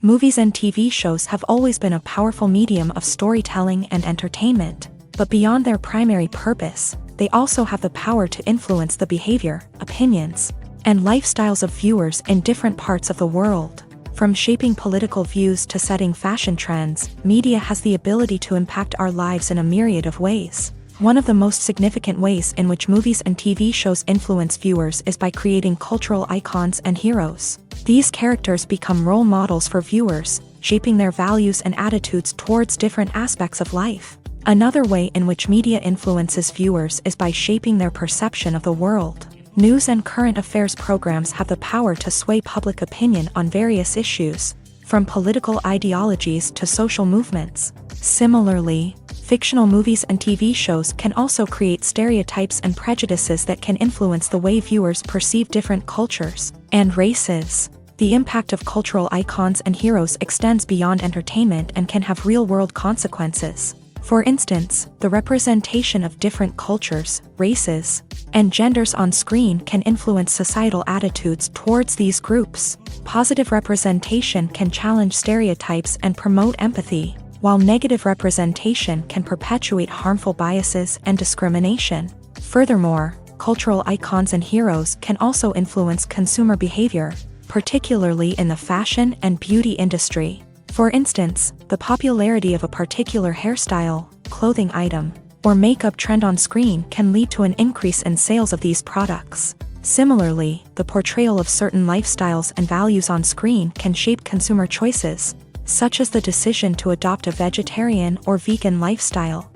Movies and TV shows have always been a powerful medium of storytelling and entertainment, but beyond their primary purpose, they also have the power to influence the behavior, opinions, and lifestyles of viewers in different parts of the world. From shaping political views to setting fashion trends, media has the ability to impact our lives in a myriad of ways. One of the most significant ways in which movies and TV shows influence viewers is by creating cultural icons and heroes. These characters become role models for viewers, shaping their values and attitudes towards different aspects of life. Another way in which media influences viewers is by shaping their perception of the world. News and current affairs programs have the power to sway public opinion on various issues, from political ideologies to social movements. Similarly, fictional movies and TV shows can also create stereotypes and prejudices that can influence the way viewers perceive different cultures and races. The impact of cultural icons and heroes extends beyond entertainment and can have real-world consequences. For instance, the representation of different cultures, races, and genders on screen can influence societal attitudes towards these groups. Positive representation can challenge stereotypes and promote empathy, while negative representation can perpetuate harmful biases and discrimination. Furthermore, cultural icons and heroes can also influence consumer behavior, particularly in the fashion and beauty industry. For instance, the popularity of a particular hairstyle, clothing item, or makeup trend on screen can lead to an increase in sales of these products. Similarly, the portrayal of certain lifestyles and values on screen can shape consumer choices, such as the decision to adopt a vegetarian or vegan lifestyle.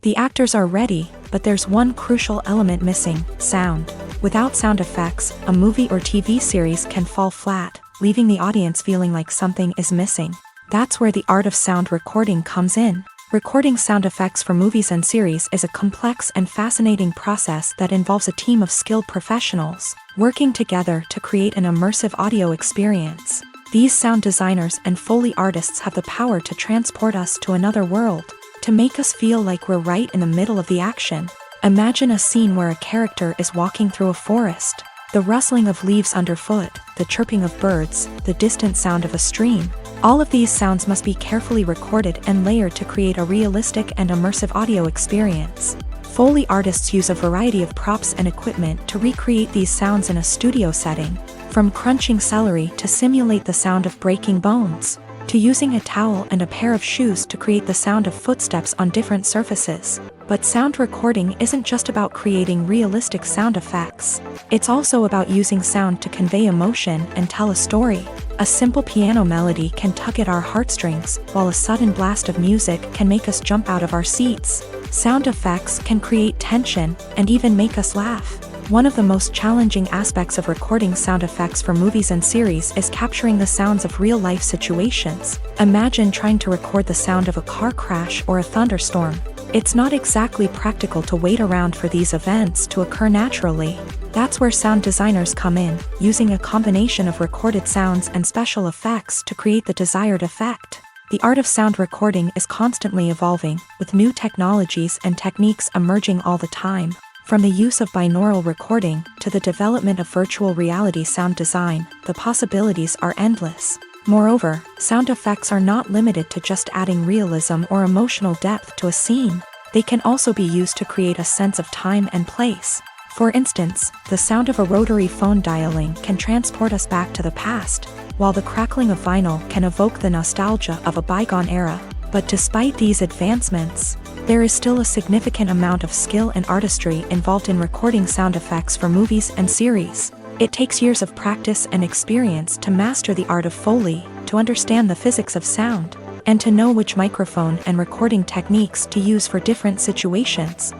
The actors are ready, but there's one crucial element missing: sound. Without sound effects, a movie or TV series can fall flat, leaving the audience feeling like something is missing. That's where the art of sound recording comes in. Recording sound effects for movies and series is a complex and fascinating process that involves a team of skilled professionals working together to create an immersive audio experience. These sound designers and Foley artists have the power to transport us to another world, to make us feel like we're right in the middle of the action. Imagine a scene where a character is walking through a forest. The rustling of leaves underfoot, the chirping of birds, the distant sound of a stream. All of these sounds must be carefully recorded and layered to create a realistic and immersive audio experience. Foley artists use a variety of props and equipment to recreate these sounds in a studio setting, from crunching celery to simulate the sound of breaking bones, to using a towel and a pair of shoes to create the sound of footsteps on different surfaces. But sound recording isn't just about creating realistic sound effects. It's also about using sound to convey emotion and tell a story. A simple piano melody can tug at our heartstrings, while a sudden blast of music can make us jump out of our seats. Sound effects can create tension and even make us laugh. One of the most challenging aspects of recording sound effects for movies and series is capturing the sounds of real-life situations. Imagine trying to record the sound of a car crash or a thunderstorm. It's not exactly practical to wait around for these events to occur naturally. That's where sound designers come in, using a combination of recorded sounds and special effects to create the desired effect. The art of sound recording is constantly evolving, with new technologies and techniques emerging all the time. From the use of binaural recording to the development of virtual reality sound design, the possibilities are endless. Moreover, sound effects are not limited to just adding realism or emotional depth to a scene. They can also be used to create a sense of time and place. For instance, the sound of a rotary phone dialing can transport us back to the past, while the crackling of vinyl can evoke the nostalgia of a bygone era. But despite these advancements, there is still a significant amount of skill and artistry involved in recording sound effects for movies and series. It takes years of practice and experience to master the art of Foley, to understand the physics of sound, and to know which microphone and recording techniques to use for different situations.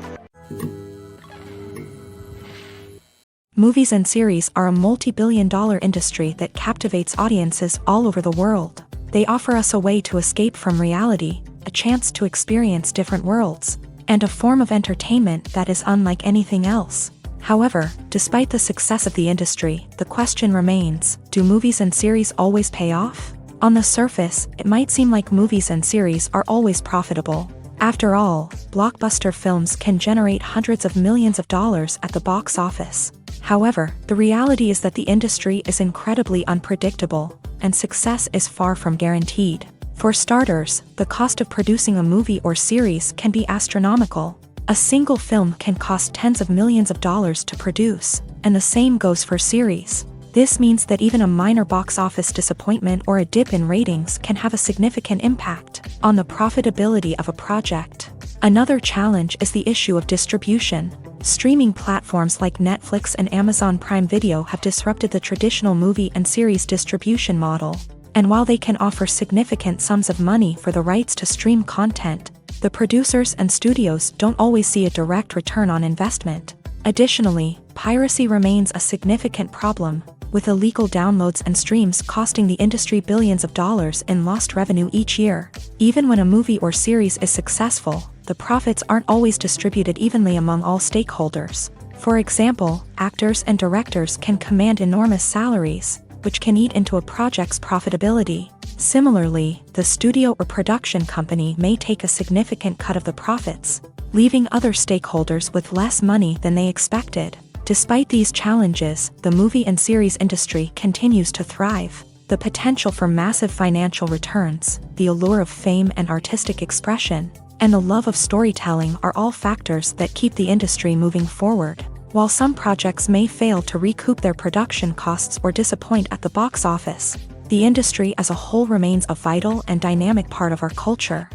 Movies and series are a multi-billion-dollar industry that captivates audiences all over the world. They offer us a way to escape from reality, a chance to experience different worlds, and a form of entertainment that is unlike anything else. However, despite the success of the industry, the question remains, do movies and series always pay off? On the surface, it might seem like movies and series are always profitable. After all, blockbuster films can generate hundreds of millions of dollars at the box office. However, the reality is that the industry is incredibly unpredictable, and success is far from guaranteed. For starters, the cost of producing a movie or series can be astronomical. A single film can cost tens of millions of dollars to produce, and the same goes for series. This means that even a minor box office disappointment or a dip in ratings can have a significant impact on the profitability of a project. Another challenge is the issue of distribution. Streaming platforms like Netflix and Amazon Prime Video have disrupted the traditional movie and series distribution model. And while they can offer significant sums of money for the rights to stream content, the producers and studios don't always see a direct return on investment. Additionally, piracy remains a significant problem, with illegal downloads and streams costing the industry billions of dollars in lost revenue each year. Even when a movie or series is successful, the profits aren't always distributed evenly among all stakeholders. For example, actors and directors can command enormous salaries, which can eat into a project's profitability. Similarly, the studio or production company may take a significant cut of the profits, leaving other stakeholders with less money than they expected. Despite these challenges, the movie and series industry continues to thrive. The potential for massive financial returns, the allure of fame and artistic expression, and the love of storytelling are all factors that keep the industry moving forward. While some projects may fail to recoup their production costs or disappoint at the box office, the industry as a whole remains a vital and dynamic part of our culture.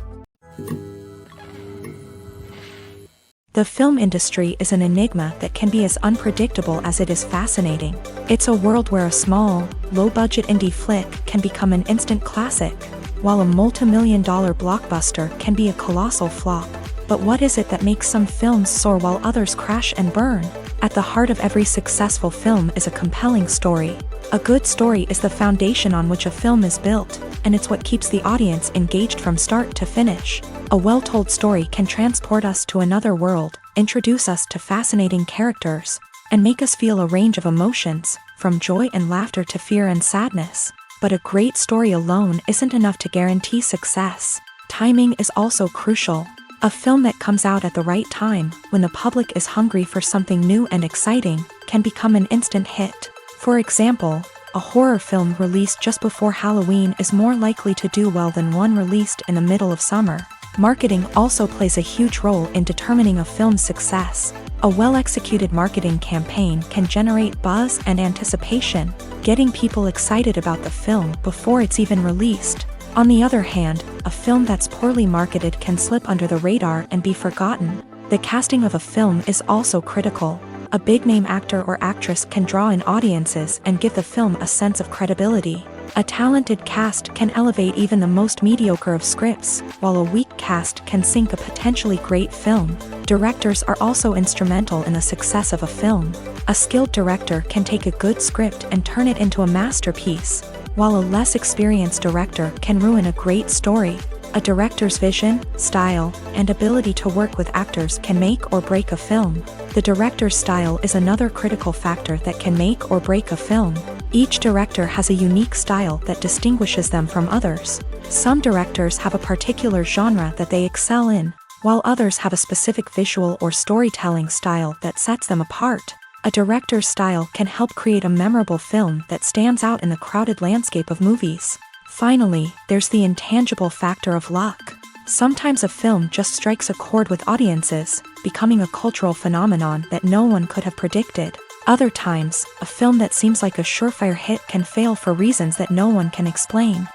The film industry is an enigma that can be as unpredictable as it is fascinating. It's a world where a small, low-budget indie flick can become an instant classic, while a multi-million-dollar blockbuster can be a colossal flop. But what is it that makes some films soar while others crash and burn? At the heart of every successful film is a compelling story. A good story is the foundation on which a film is built, and it's what keeps the audience engaged from start to finish. A well-told story can transport us to another world, introduce us to fascinating characters, and make us feel a range of emotions, from joy and laughter to fear and sadness. But a great story alone isn't enough to guarantee success. Timing is also crucial. A film that comes out at the right time, when the public is hungry for something new and exciting, can become an instant hit. For example, a horror film released just before Halloween is more likely to do well than one released in the middle of summer. Marketing also plays a huge role in determining a film's success. A well-executed marketing campaign can generate buzz and anticipation, getting people excited about the film before it's even released. On the other hand, a film that's poorly marketed can slip under the radar and be forgotten. The casting of a film is also critical. A big-name actor or actress can draw in audiences and give the film a sense of credibility. A talented cast can elevate even the most mediocre of scripts, while a weak cast can sink a potentially great film. Directors are also instrumental in the success of a film. A skilled director can take a good script and turn it into a masterpiece, while a less experienced director can ruin a great story. A director's vision, style, and ability to work with actors can make or break a film. The director's style is another critical factor that can make or break a film. Each director has a unique style that distinguishes them from others. Some directors have a particular genre that they excel in, while others have a specific visual or storytelling style that sets them apart. A director's style can help create a memorable film that stands out in the crowded landscape of movies. Finally, there's the intangible factor of luck. Sometimes a film just strikes a chord with audiences, becoming a cultural phenomenon that no one could have predicted. Other times, a film that seems like a surefire hit can fail for reasons that no one can explain.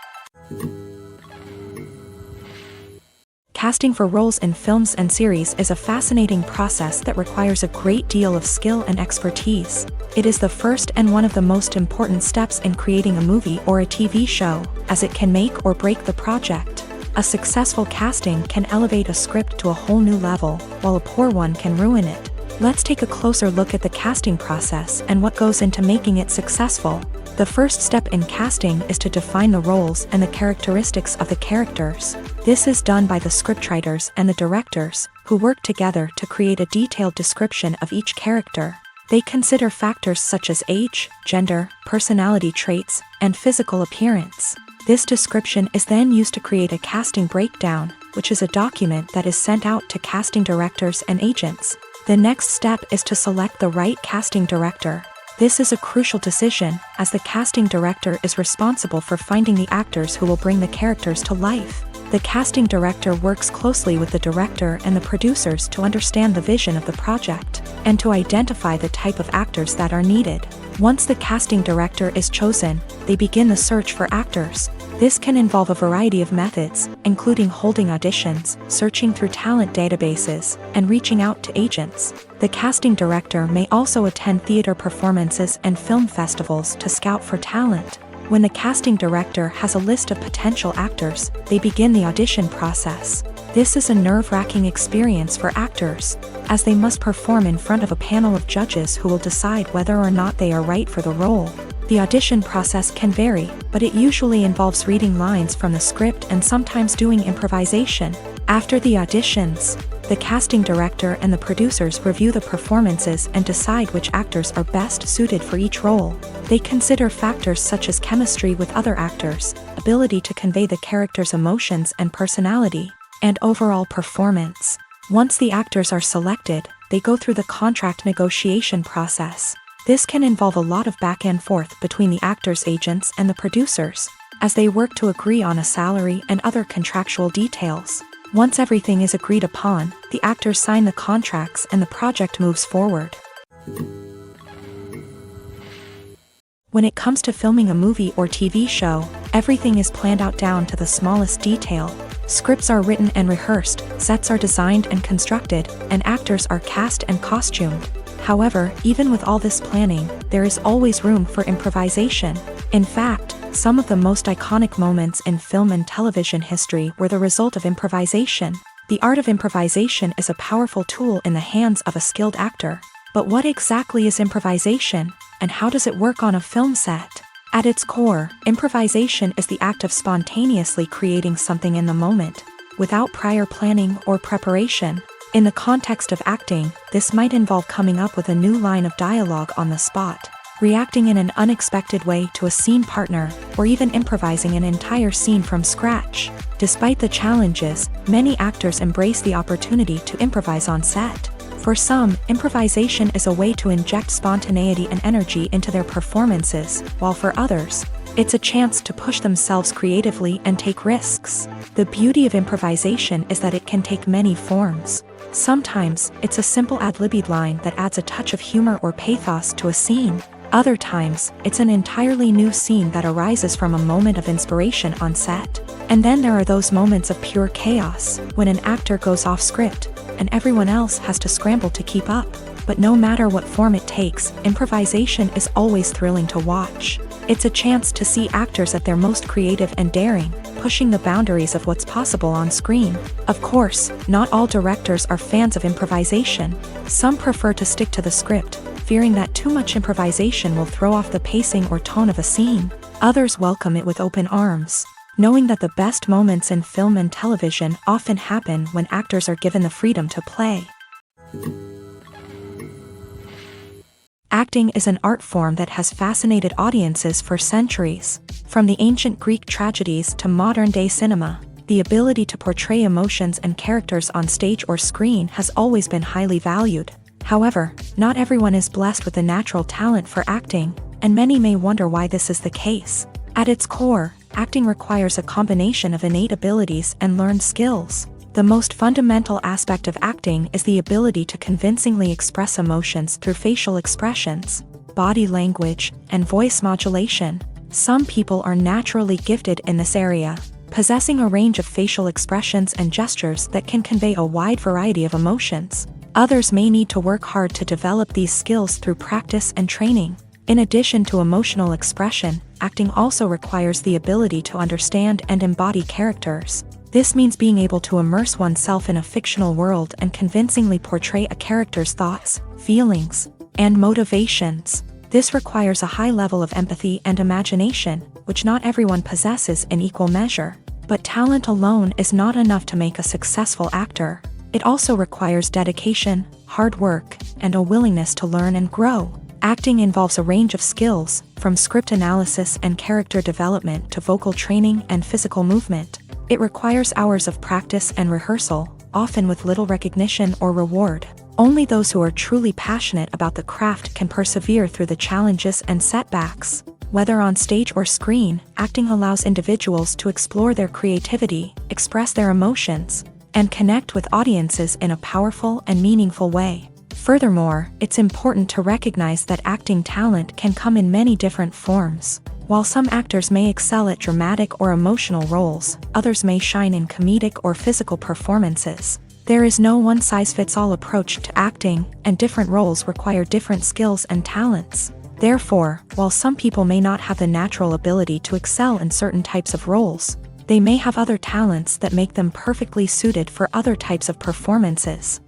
Casting for roles in films and series is a fascinating process that requires a great deal of skill and expertise. It is the first and one of the most important steps in creating a movie or a TV show, as it can make or break the project. A successful casting can elevate a script to a whole new level, while a poor one can ruin it. Let's take a closer look at the casting process and what goes into making it successful. The first step in casting is to define the roles and the characteristics of the characters. This is done by the scriptwriters and the directors, who work together to create a detailed description of each character. They consider factors such as age, gender, personality traits, and physical appearance. This description is then used to create a casting breakdown, which is a document that is sent out to casting directors and agents. The next step is to select the right casting director. This is a crucial decision, as the casting director is responsible for finding the actors who will bring the characters to life. The casting director works closely with the director and the producers to understand the vision of the project, and to identify the type of actors that are needed. Once the casting director is chosen, they begin the search for actors. This can involve a variety of methods, including holding auditions, searching through talent databases, and reaching out to agents. The casting director may also attend theater performances and film festivals to scout for talent. When the casting director has a list of potential actors, they begin the audition process. This is a nerve-wracking experience for actors, as they must perform in front of a panel of judges who will decide whether or not they are right for the role. The audition process can vary, but it usually involves reading lines from the script and sometimes doing improvisation. After the auditions, the casting director and the producers review the performances and decide which actors are best suited for each role. They consider factors such as chemistry with other actors, ability to convey the character's emotions and personality, and overall performance. Once the actors are selected, they go through the contract negotiation process. This can involve a lot of back and forth between the actors' agents and the producers, as they work to agree on a salary and other contractual details. Once everything is agreed upon, the actors sign the contracts and the project moves forward. When it comes to filming a movie or TV show, everything is planned out down to the smallest detail. Scripts are written and rehearsed, sets are designed and constructed, and actors are cast and costumed. However, even with all this planning, there is always room for improvisation. In fact, some of the most iconic moments in film and television history were the result of improvisation. The art of improvisation is a powerful tool in the hands of a skilled actor. But what exactly is improvisation, and how does it work on a film set? At its core, improvisation is the act of spontaneously creating something in the moment. without prior planning or preparation. In the context of acting, this might involve coming up with a new line of dialogue on the spot, reacting in an unexpected way to a scene partner, or even improvising an entire scene from scratch. Despite the challenges, many actors embrace the opportunity to improvise on set. For some, improvisation is a way to inject spontaneity and energy into their performances, while for others, it's a chance to push themselves creatively and take risks. The beauty of improvisation is that it can take many forms. Sometimes, it's a simple ad-libbed line that adds a touch of humor or pathos to a scene. Other times, it's an entirely new scene that arises from a moment of inspiration on set. And then there are those moments of pure chaos, when an actor goes off script, and everyone else has to scramble to keep up. But no matter what form it takes, improvisation is always thrilling to watch. It's a chance to see actors at their most creative and daring, pushing the boundaries of what's possible on screen. Of course, not all directors are fans of improvisation. Some prefer to stick to the script, fearing that too much improvisation will throw off the pacing or tone of a scene. Others welcome it with open arms, knowing that the best moments in film and television often happen when actors are given the freedom to play. Acting is an art form that has fascinated audiences for centuries. From the ancient Greek tragedies to modern-day cinema, the ability to portray emotions and characters on stage or screen has always been highly valued. However, not everyone is blessed with the natural talent for acting, and many may wonder why this is the case. At its core, acting requires a combination of innate abilities and learned skills. The most fundamental aspect of acting is the ability to convincingly express emotions through facial expressions, body language, and voice modulation. Some people are naturally gifted in this area, possessing a range of facial expressions and gestures that can convey a wide variety of emotions. Others may need to work hard to develop these skills through practice and training. In addition to emotional expression, acting also requires the ability to understand and embody characters. This means being able to immerse oneself in a fictional world and convincingly portray a character's thoughts, feelings, and motivations. This requires a high level of empathy and imagination, which not everyone possesses in equal measure. But talent alone is not enough to make a successful actor. It also requires dedication, hard work, and a willingness to learn and grow. Acting involves a range of skills, from script analysis and character development to vocal training and physical movement. It requires hours of practice and rehearsal, often with little recognition or reward. Only those who are truly passionate about the craft can persevere through the challenges and setbacks. Whether on stage or screen, acting allows individuals to explore their creativity, express their emotions, and connect with audiences in a powerful and meaningful way. Furthermore, it's important to recognize that acting talent can come in many different forms. While some actors may excel at dramatic or emotional roles, others may shine in comedic or physical performances. There is no one-size-fits-all approach to acting, and different roles require different skills and talents. Therefore, while some people may not have the natural ability to excel in certain types of roles, they may have other talents that make them perfectly suited for other types of performances.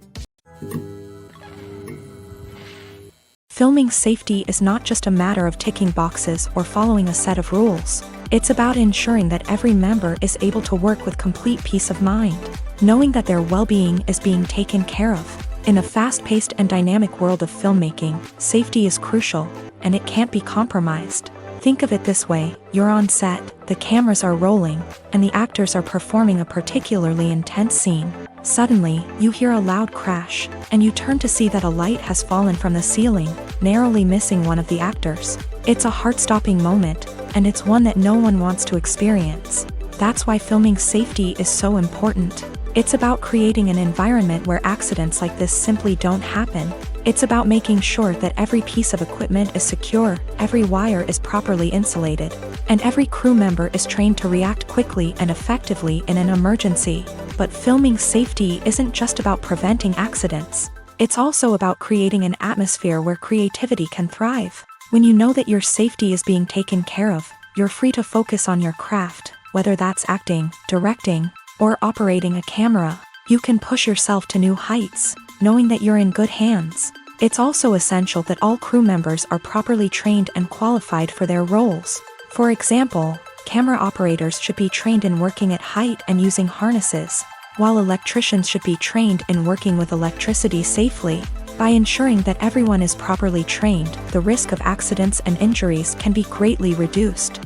Filming safety is not just a matter of ticking boxes or following a set of rules. It's about ensuring that every member is able to work with complete peace of mind, knowing that their well-being is being taken care of. In a fast-paced and dynamic world of filmmaking, safety is crucial, and it can't be compromised. Think of it this way: you're on set, the cameras are rolling, and the actors are performing a particularly intense scene. Suddenly, you hear a loud crash, and you turn to see that a light has fallen from the ceiling, narrowly missing one of the actors. It's a heart-stopping moment, and it's one that no one wants to experience. That's why filming safety is so important. It's about creating an environment where accidents like this simply don't happen. It's about making sure that every piece of equipment is secure, every wire is properly insulated, and every crew member is trained to react quickly and effectively in an emergency. But filming safety isn't just about preventing accidents. It's also about creating an atmosphere where creativity can thrive. When you know that your safety is being taken care of, you're free to focus on your craft, whether that's acting, directing, or operating a camera. You can push yourself to new heights, knowing that you're in good hands. It's also essential that all crew members are properly trained and qualified for their roles. For example, camera operators should be trained in working at height and using harnesses, while electricians should be trained in working with electricity safely. By ensuring that everyone is properly trained, the risk of accidents and injuries can be greatly reduced.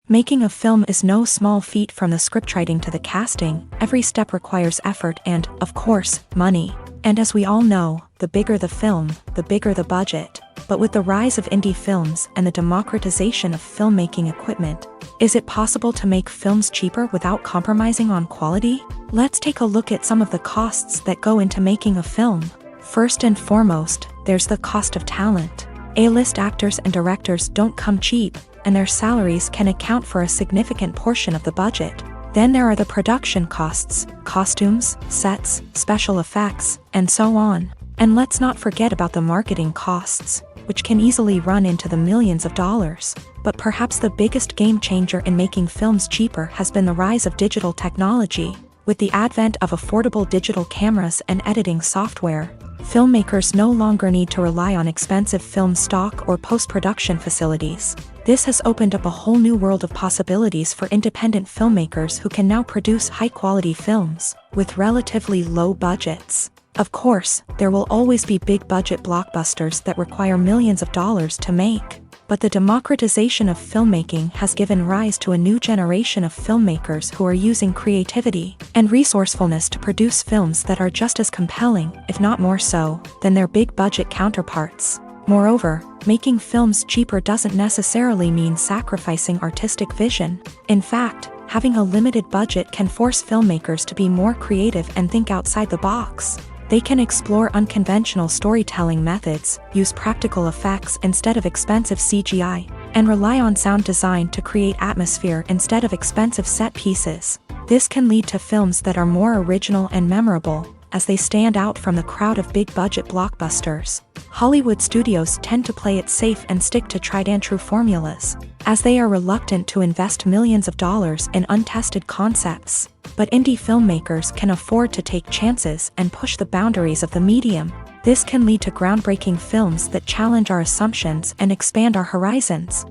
Making a film is no small feat. From the scriptwriting to the casting, every step requires effort and, of course, money. And as we all know, the bigger the film, the bigger the budget. But with the rise of indie films and the democratization of filmmaking equipment, is it possible to make films cheaper without compromising on quality? Let's take a look at some of the costs that go into making a film. First and foremost, there's the cost of talent. A-list actors and directors don't come cheap, and their salaries can account for a significant portion of the budget. Then there are the production costs, costumes, sets, special effects, and so on. And let's not forget about the marketing costs, which can easily run into the millions of dollars. But perhaps the biggest game changer in making films cheaper has been the rise of digital technology. With the advent of affordable digital cameras and editing software, filmmakers no longer need to rely on expensive film stock or post-production facilities. This has opened up a whole new world of possibilities for independent filmmakers who can now produce high-quality films with relatively low budgets. Of course, there will always be big-budget blockbusters that require millions of dollars to make. But the democratization of filmmaking has given rise to a new generation of filmmakers who are using creativity and resourcefulness to produce films that are just as compelling, if not more so, than their big-budget counterparts. Moreover, making films cheaper doesn't necessarily mean sacrificing artistic vision. In fact, having a limited budget can force filmmakers to be more creative and think outside the box. They can explore unconventional storytelling methods, use practical effects instead of expensive CGI, and rely on sound design to create atmosphere instead of expensive set pieces. This can lead to films that are more original and memorable, as they stand out from the crowd of big-budget blockbusters. Hollywood studios tend to play it safe and stick to tried-and-true formulas, as they are reluctant to invest millions of dollars in untested concepts. But indie filmmakers can afford to take chances and push the boundaries of the medium. This can lead to groundbreaking films that challenge our assumptions and expand our horizons.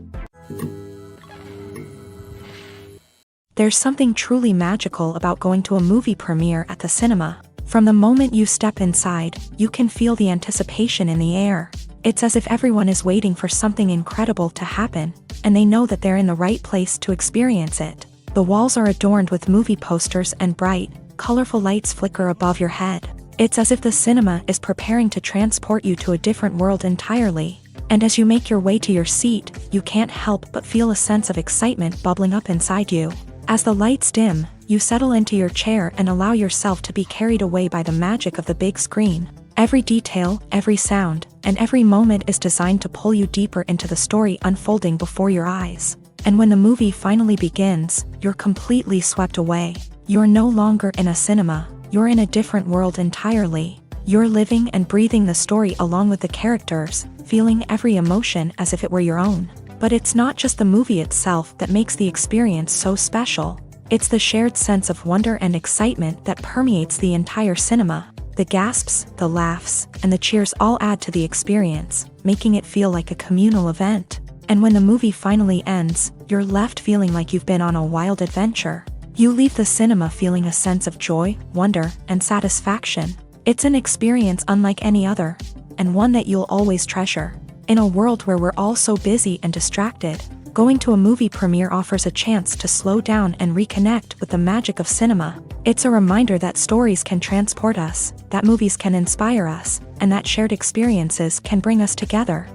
There's something truly magical about going to a movie premiere at the cinema. From the moment you step inside, you can feel the anticipation in the air. It's as if everyone is waiting for something incredible to happen, and they know that they're in the right place to experience it. The walls are adorned with movie posters and bright, colorful lights flicker above your head. It's as if the cinema is preparing to transport you to a different world entirely. And as you make your way to your seat, you can't help but feel a sense of excitement bubbling up inside you. As the lights dim, you settle into your chair and allow yourself to be carried away by the magic of the big screen. Every detail, every sound, and every moment is designed to pull you deeper into the story unfolding before your eyes. And when the movie finally begins, you're completely swept away. You're no longer in a cinema, you're in a different world entirely. You're living and breathing the story along with the characters, feeling every emotion as if it were your own. But it's not just the movie itself that makes the experience so special. It's the shared sense of wonder and excitement that permeates the entire cinema. The gasps, the laughs, and the cheers all add to the experience, making it feel like a communal event. And when the movie finally ends, you're left feeling like you've been on a wild adventure. You leave the cinema feeling a sense of joy, wonder, and satisfaction. It's an experience unlike any other, and one that you'll always treasure. In a world where we're all so busy and distracted, going to a movie premiere offers a chance to slow down and reconnect with the magic of cinema. It's a reminder that stories can transport us, that movies can inspire us, and that shared experiences can bring us together.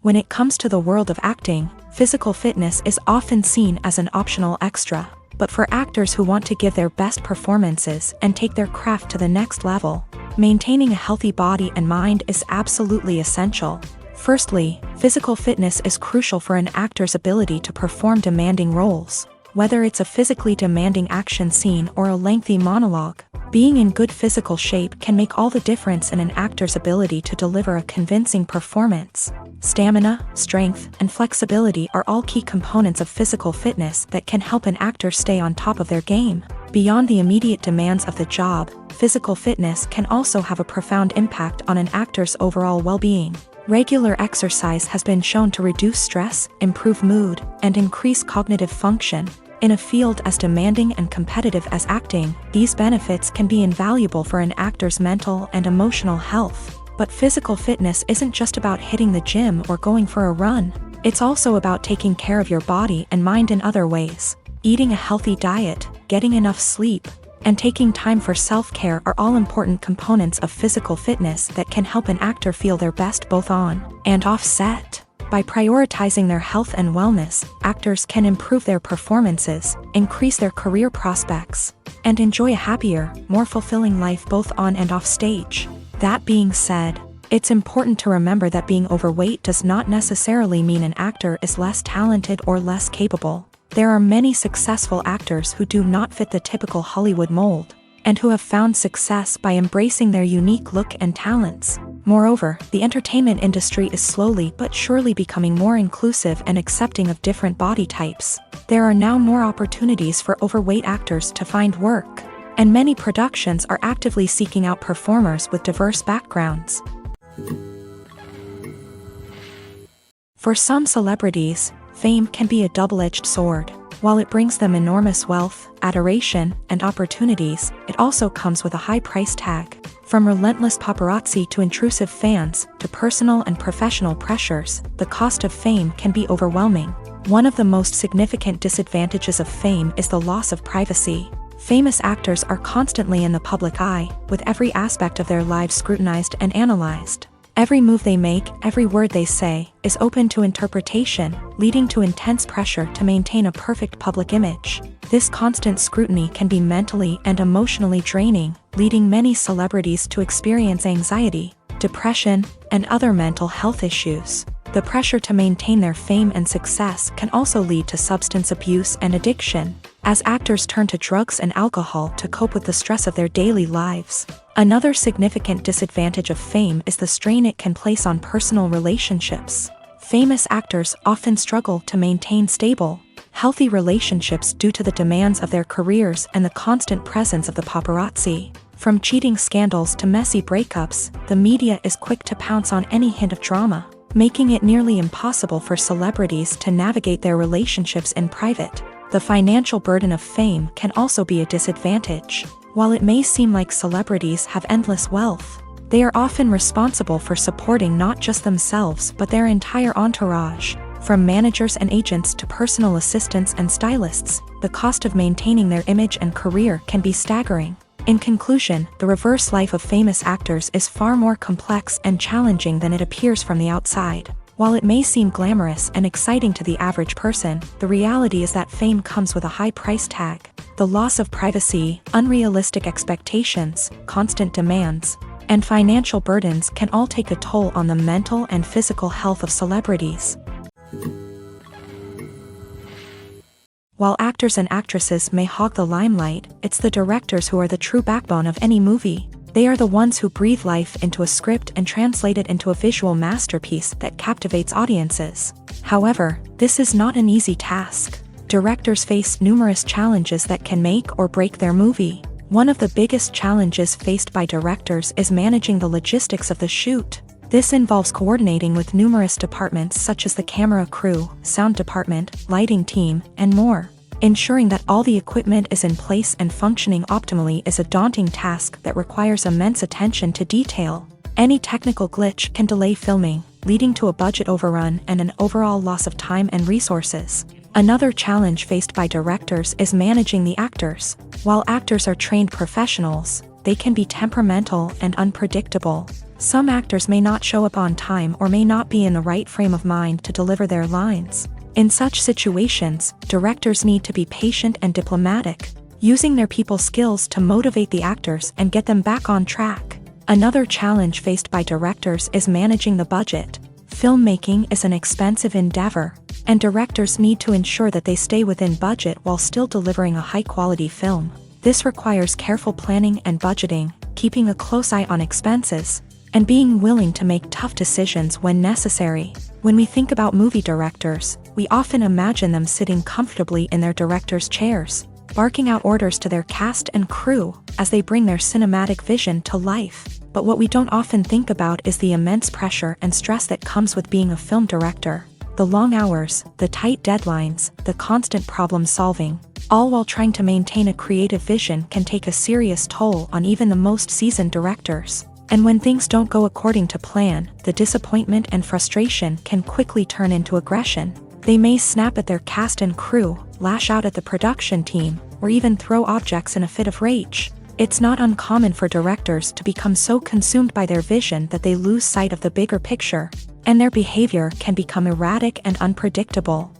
When it comes to the world of acting, physical fitness is often seen as an optional extra. But for actors who want to give their best performances and take their craft to the next level, maintaining a healthy body and mind is absolutely essential. Firstly, physical fitness is crucial for an actor's ability to perform demanding roles. Whether it's a physically demanding action scene or a lengthy monologue, being in good physical shape can make all the difference in an actor's ability to deliver a convincing performance. Stamina, strength, and flexibility are all key components of physical fitness that can help an actor stay on top of their game. Beyond the immediate demands of the job, physical fitness can also have a profound impact on an actor's overall well-being. Regular exercise has been shown to reduce stress, improve mood, and increase cognitive function. In a field as demanding and competitive as acting, these benefits can be invaluable for an actor's mental and emotional health. But physical fitness isn't just about hitting the gym or going for a run. It's also about taking care of your body and mind in other ways. Eating a healthy diet, getting enough sleep, and taking time for self-care are all important components of physical fitness that can help an actor feel their best both on and off set. By prioritizing their health and wellness, actors can improve their performances, increase their career prospects, and enjoy a happier, more fulfilling life both on and off stage. That being said, it's important to remember that being overweight does not necessarily mean an actor is less talented or less capable. There are many successful actors who do not fit the typical Hollywood mold, and who have found success by embracing their unique look and talents. Moreover, the entertainment industry is slowly but surely becoming more inclusive and accepting of different body types. There are now more opportunities for overweight actors to find work, and many productions are actively seeking out performers with diverse backgrounds. For some celebrities, fame can be a double-edged sword. While it brings them enormous wealth, adoration, and opportunities, it also comes with a high price tag. From relentless paparazzi to intrusive fans, to personal and professional pressures, the cost of fame can be overwhelming. One of the most significant disadvantages of fame is the loss of privacy. Famous actors are constantly in the public eye, with every aspect of their lives scrutinized and analyzed. Every move they make, every word they say, is open to interpretation, leading to intense pressure to maintain a perfect public image. This constant scrutiny can be mentally and emotionally draining, leading many celebrities to experience anxiety, depression, and other mental health issues. The pressure to maintain their fame and success can also lead to substance abuse and addiction, as actors turn to drugs and alcohol to cope with the stress of their daily lives. Another significant disadvantage of fame is the strain it can place on personal relationships. Famous actors often struggle to maintain stable, healthy relationships due to the demands of their careers and the constant presence of the paparazzi. From cheating scandals to messy breakups, the media is quick to pounce on any hint of drama, making it nearly impossible for celebrities to navigate their relationships in private. The financial burden of fame can also be a disadvantage. While it may seem like celebrities have endless wealth, they are often responsible for supporting not just themselves but their entire entourage. From managers and agents to personal assistants and stylists, the cost of maintaining their image and career can be staggering. In conclusion, the reverse life of famous actors is far more complex and challenging than it appears from the outside. While it may seem glamorous and exciting to the average person, the reality is that fame comes with a high price tag. The loss of privacy, unrealistic expectations, constant demands, and financial burdens can all take a toll on the mental and physical health of celebrities. While actors and actresses may hog the limelight, it's the directors who are the true backbone of any movie. They are the ones who breathe life into a script and translate it into a visual masterpiece that captivates audiences. However, this is not an easy task. Directors face numerous challenges that can make or break their movie. One of the biggest challenges faced by directors is managing the logistics of the shoot. This involves coordinating with numerous departments such as the camera crew, sound department, lighting team, and more. Ensuring that all the equipment is in place and functioning optimally is a daunting task that requires immense attention to detail. Any technical glitch can delay filming, leading to a budget overrun and an overall loss of time and resources. Another challenge faced by directors is managing the actors. While actors are trained professionals, they can be temperamental and unpredictable. Some actors may not show up on time or may not be in the right frame of mind to deliver their lines. In such situations, directors need to be patient and diplomatic, using their people skills to motivate the actors and get them back on track. Another challenge faced by directors is managing the budget. Filmmaking is an expensive endeavor, and directors need to ensure that they stay within budget while still delivering a high-quality film. This requires careful planning and budgeting, keeping a close eye on expenses, and being willing to make tough decisions when necessary. When we think about movie directors, we often imagine them sitting comfortably in their director's chairs, barking out orders to their cast and crew as they bring their cinematic vision to life. but what we don't often think about is the immense pressure and stress that comes with being a film director. The long hours, the tight deadlines, the constant problem solving, all while trying to maintain a creative vision can take a serious toll on even the most seasoned directors. And when things don't go according to plan, the disappointment and frustration can quickly turn into aggression. They may snap at their cast and crew, lash out at the production team, or even throw objects in a fit of rage. It's not uncommon for directors to become so consumed by their vision that they lose sight of the bigger picture, and their behavior can become erratic and unpredictable.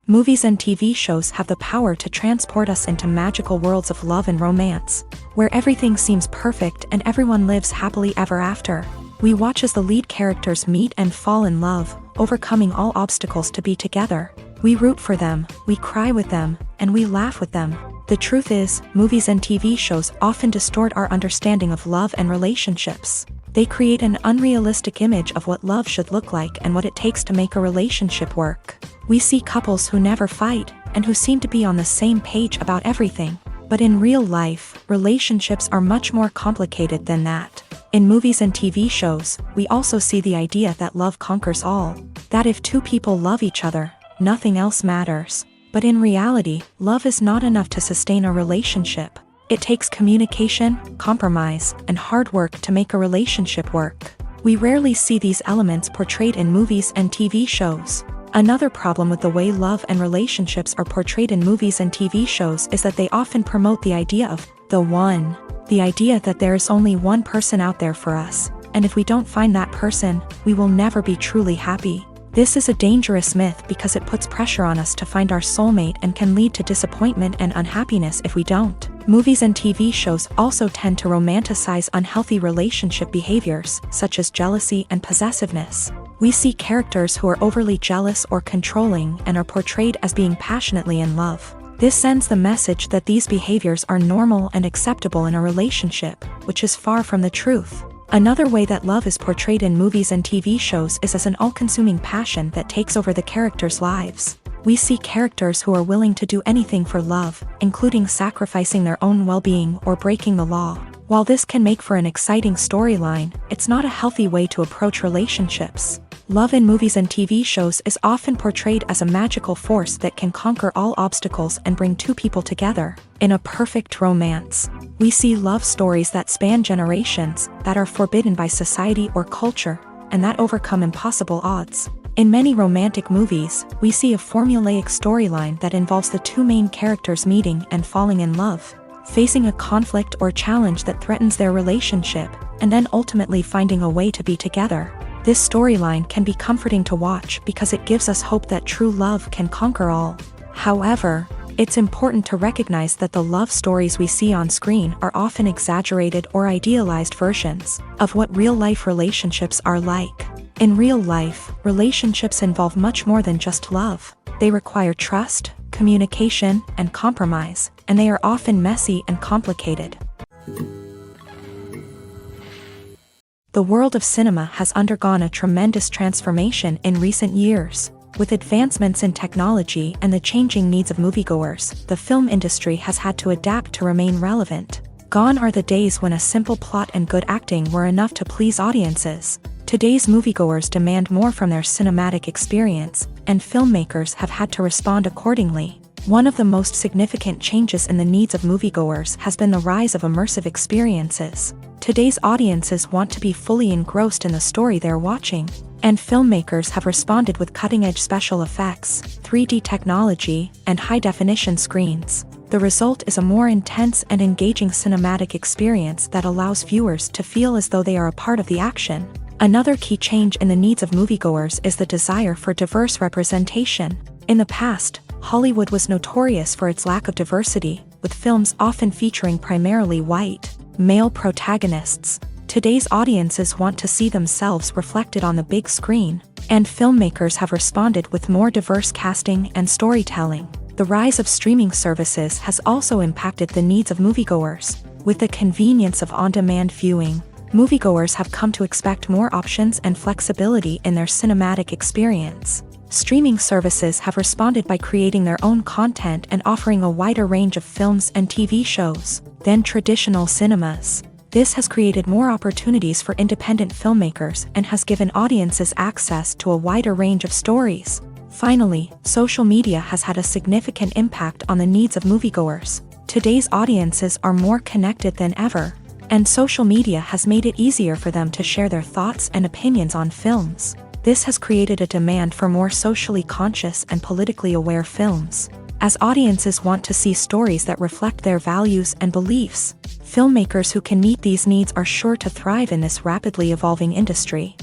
Movies and TV shows have the power to transport us into magical worlds of love and romance, where everything seems perfect and everyone lives happily ever after. We watch as the lead characters meet and fall in love, overcoming all obstacles to be together. We root for them, we cry with them, and we laugh with them. The truth is, movies and TV shows often distort our understanding of love and relationships. They create an unrealistic image of what love should look like and what it takes to make a relationship work. We see couples who never fight, and who seem to be on the same page about everything. But in real life, relationships are much more complicated than that. In movies and TV shows, we also see the idea that love conquers all. That if two people love each other, nothing else matters. But in reality, love is not enough to sustain a relationship. It takes communication, compromise, and hard work to make a relationship work. We rarely see these elements portrayed in movies and TV shows. Another problem with the way love and relationships are portrayed in movies and TV shows is that they often promote the idea of the one. The idea that there is only one person out there for us, and if we don't find that person, we will never be truly happy. This is a dangerous myth because it puts pressure on us to find our soulmate and can lead to disappointment and unhappiness if we don't. Movies and TV shows also tend to romanticize unhealthy relationship behaviors, such as jealousy and possessiveness. We see characters who are overly jealous or controlling and are portrayed as being passionately in love. This sends the message that these behaviors are normal and acceptable in a relationship, which is far from the truth. Another way that love is portrayed in movies and TV shows is as an all-consuming passion that takes over the characters' lives. We see characters who are willing to do anything for love, including sacrificing their own well-being or breaking the law. While this can make for an exciting storyline, it's not a healthy way to approach relationships. Love in movies and TV shows is often portrayed as a magical force that can conquer all obstacles and bring two people together. In a perfect romance, we see love stories that span generations, that are forbidden by society or culture, and that overcome impossible odds. In many romantic movies, we see a formulaic storyline that involves the two main characters meeting and falling in love, facing a conflict or challenge that threatens their relationship, and then ultimately finding a way to be together. This storyline can be comforting to watch because it gives us hope that true love can conquer all. However, it's important to recognize that the love stories we see on screen are often exaggerated or idealized versions of what real-life relationships are like. In real life, relationships involve much more than just love. They require trust, communication, and compromise, and they are often messy and complicated. The world of cinema has undergone a tremendous transformation in recent years. With advancements in technology and the changing needs of moviegoers, the film industry has had to adapt to remain relevant. Gone are the days when a simple plot and good acting were enough to please audiences. Today's moviegoers demand more from their cinematic experience, and filmmakers have had to respond accordingly. One of the most significant changes in the needs of moviegoers has been the rise of immersive experiences. Today's audiences want to be fully engrossed in the story they're watching, and filmmakers have responded with cutting-edge special effects, 3D technology, and high-definition screens. The result is a more intense and engaging cinematic experience that allows viewers to feel as though they are a part of the action. Another key change in the needs of moviegoers is the desire for diverse representation. In the past, Hollywood was notorious for its lack of diversity, with films often featuring primarily white, male protagonists. Today's audiences want to see themselves reflected on the big screen, and filmmakers have responded with more diverse casting and storytelling. The rise of streaming services has also impacted the needs of moviegoers. With the convenience of on-demand viewing, moviegoers have come to expect more options and flexibility in their cinematic experience. Streaming services have responded by creating their own content and offering a wider range of films and TV shows than traditional cinemas. This has created more opportunities for independent filmmakers and has given audiences access to a wider range of stories. Finally, social media has had a significant impact on the needs of moviegoers. Today's audiences are more connected than ever, and social media has made it easier for them to share their thoughts and opinions on films. This has created a demand for more socially conscious and politically aware films. As audiences want to see stories that reflect their values and beliefs, filmmakers who can meet these needs are sure to thrive in this rapidly evolving industry.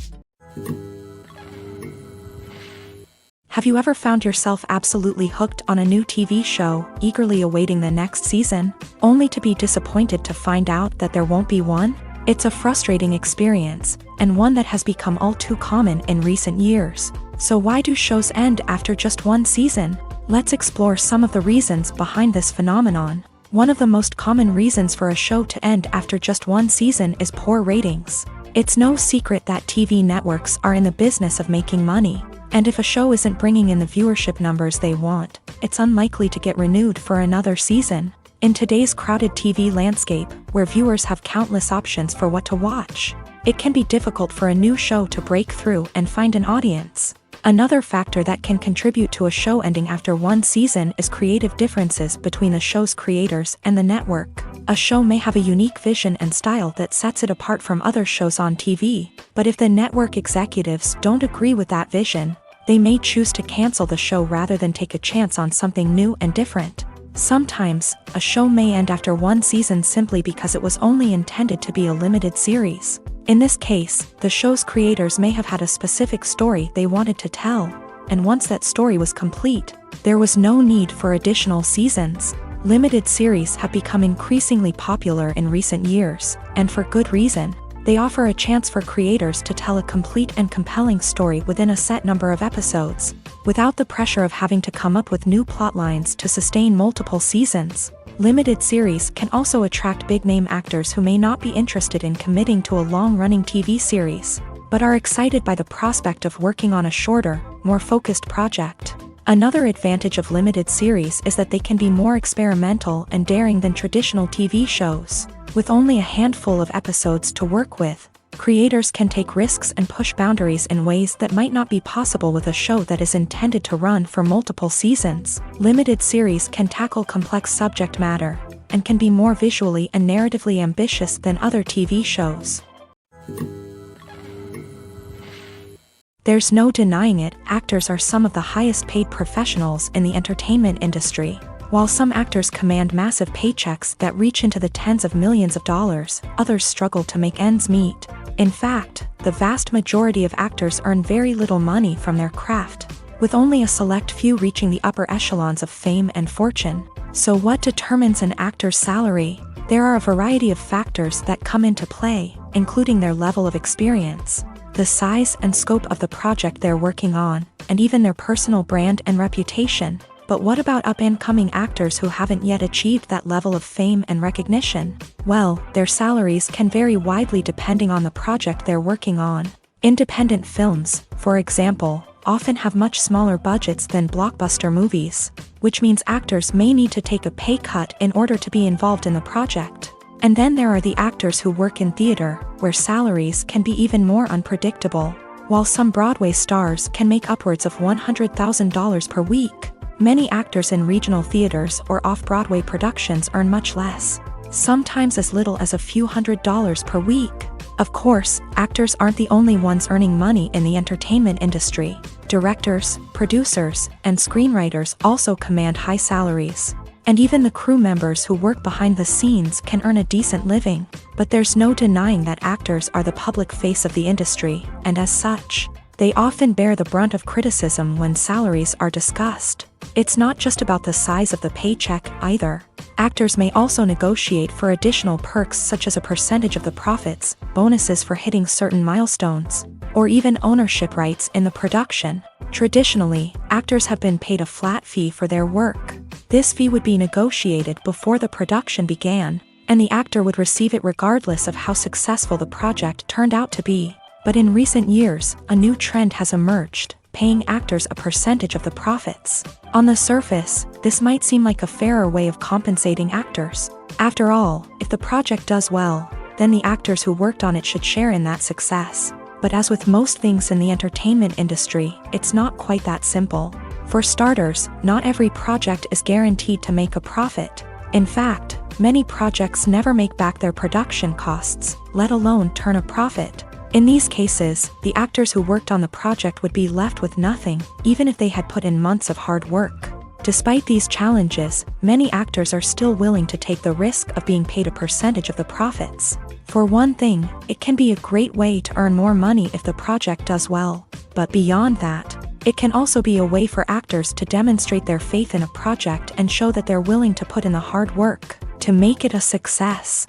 Have you ever found yourself absolutely hooked on a new TV show, eagerly awaiting the next season, only to be disappointed to find out that there won't be one? It's a frustrating experience, and one that has become all too common in recent years. So why do shows end after just one season? Let's explore some of the reasons behind this phenomenon. One of the most common reasons for a show to end after just one season is poor ratings. It's no secret that TV networks are in the business of making money, and if a show isn't bringing in the viewership numbers they want, it's unlikely to get renewed for another season. In today's crowded TV landscape, where viewers have countless options for what to watch, it can be difficult for a new show to break through and find an audience. Another factor that can contribute to a show ending after one season is creative differences between the show's creators and the network. A show may have a unique vision and style that sets it apart from other shows on TV, but if the network executives don't agree with that vision, they may choose to cancel the show rather than take a chance on something new and different. Sometimes, a show may end after one season simply because it was only intended to be a limited series. In this case, the show's creators may have had a specific story they wanted to tell, and once that story was complete, there was no need for additional seasons. Limited series have become increasingly popular in recent years, and for good reason. They offer a chance for creators to tell a complete and compelling story within a set number of episodes, without the pressure of having to come up with new plotlines to sustain multiple seasons. Limited series can also attract big-name actors who may not be interested in committing to a long-running TV series, but are excited by the prospect of working on a shorter, more focused project. Another advantage of limited series is that they can be more experimental and daring than traditional TV shows. With only a handful of episodes to work with, creators can take risks and push boundaries in ways that might not be possible with a show that is intended to run for multiple seasons. Limited series can tackle complex subject matter, and can be more visually and narratively ambitious than other TV shows. There's no denying it, actors are some of the highest paid professionals in the entertainment industry. While some actors command massive paychecks that reach into the tens of millions of dollars, others struggle to make ends meet. In fact, the vast majority of actors earn very little money from their craft, with only a select few reaching the upper echelons of fame and fortune. So what determines an actor's salary? There are a variety of factors that come into play, including their level of experience, the size and scope of the project they're working on, and even their personal brand and reputation. But what about up-and-coming actors who haven't yet achieved that level of fame and recognition? Well, their salaries can vary widely depending on the project they're working on. Independent films, for example, often have much smaller budgets than blockbuster movies, which means actors may need to take a pay cut in order to be involved in the project. And then there are the actors who work in theater, where salaries can be even more unpredictable. While some Broadway stars can make upwards of $100,000 per week, many actors in regional theaters or off-Broadway productions earn much less, sometimes as little as a few $100s per week. Of course, actors aren't the only ones earning money in the entertainment industry. Directors, producers, and screenwriters also command high salaries. And even the crew members who work behind the scenes can earn a decent living. But there's no denying that actors are the public face of the industry, and as such, they often bear the brunt of criticism when salaries are discussed. It's not just about the size of the paycheck either. Actors may also negotiate for additional perks such as a percentage of the profits, bonuses for hitting certain milestones, or even ownership rights in the production. Traditionally, actors have been paid a flat fee for their work. This fee would be negotiated before the production began, and the actor would receive it regardless of how successful the project turned out to be. But in recent years, a new trend has emerged. paying actors a percentage of the profits. On the surface, this might seem like a fairer way of compensating actors. After all, if the project does well, then the actors who worked on it should share in that success. But as with most things in the entertainment industry, it's not quite that simple. For starters, not every project is guaranteed to make a profit. In fact, many projects never make back their production costs, let alone turn a profit. In these cases, the actors who worked on the project would be left with nothing, even if they had put in months of hard work. Despite these challenges, many actors are still willing to take the risk of being paid a percentage of the profits. For one thing, it can be a great way to earn more money if the project does well. But beyond that, it can also be a way for actors to demonstrate their faith in a project and show that they're willing to put in the hard work to make it a success.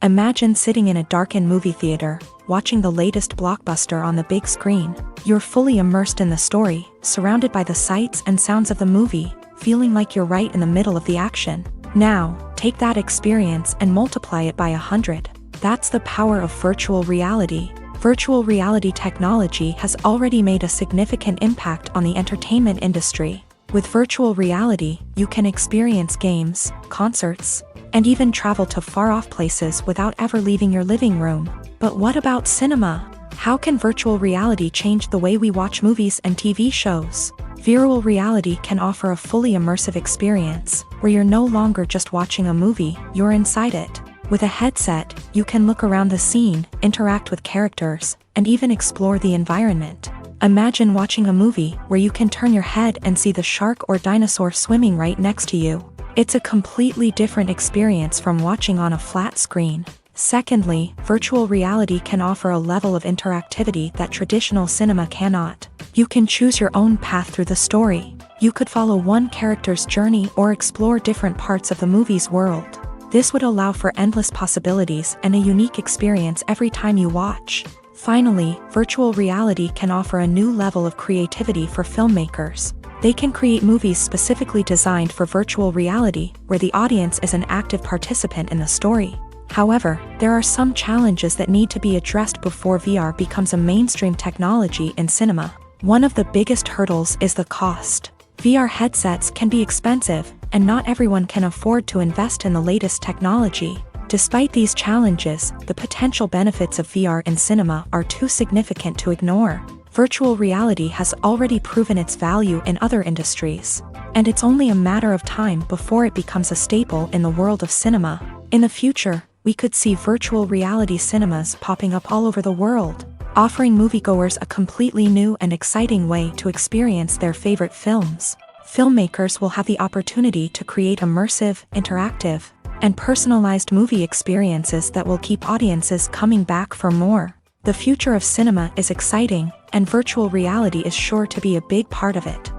Imagine sitting in a darkened movie theater, watching the latest blockbuster on the big screen. You're fully immersed in the story, surrounded by the sights and sounds of the movie, feeling like you're right in the middle of the action. Now, take that experience and multiply it by 100. That's the power of virtual reality. Virtual reality technology has already made a significant impact on the entertainment industry. With virtual reality, you can experience games, concerts, and even travel to far-off places without ever leaving your living room. But what about cinema? How can virtual reality change the way we watch movies and TV shows? Virtual reality can offer a fully immersive experience, where you're no longer just watching a movie, you're inside it. With a headset, you can look around the scene, interact with characters, and even explore the environment. Imagine watching a movie where you can turn your head and see the shark or dinosaur swimming right next to you. It's a completely different experience from watching on a flat screen. Secondly, virtual reality can offer a level of interactivity that traditional cinema cannot. You can choose your own path through the story. You could follow one character's journey or explore different parts of the movie's world. This would allow for endless possibilities and a unique experience every time you watch. Finally, virtual reality can offer a new level of creativity for filmmakers. They can create movies specifically designed for virtual reality, where the audience is an active participant in the story. However, there are some challenges that need to be addressed before VR becomes a mainstream technology in cinema. One of the biggest hurdles is the cost. VR headsets can be expensive, and not everyone can afford to invest in the latest technology. Despite these challenges, the potential benefits of VR in cinema are too significant to ignore. Virtual reality has already proven its value in other industries, and it's only a matter of time before it becomes a staple in the world of cinema. In the future, we could see virtual reality cinemas popping up all over the world, offering moviegoers a completely new and exciting way to experience their favorite films. Filmmakers will have the opportunity to create immersive, interactive, and personalized movie experiences that will keep audiences coming back for more. The future of cinema is exciting, and virtual reality is sure to be a big part of it.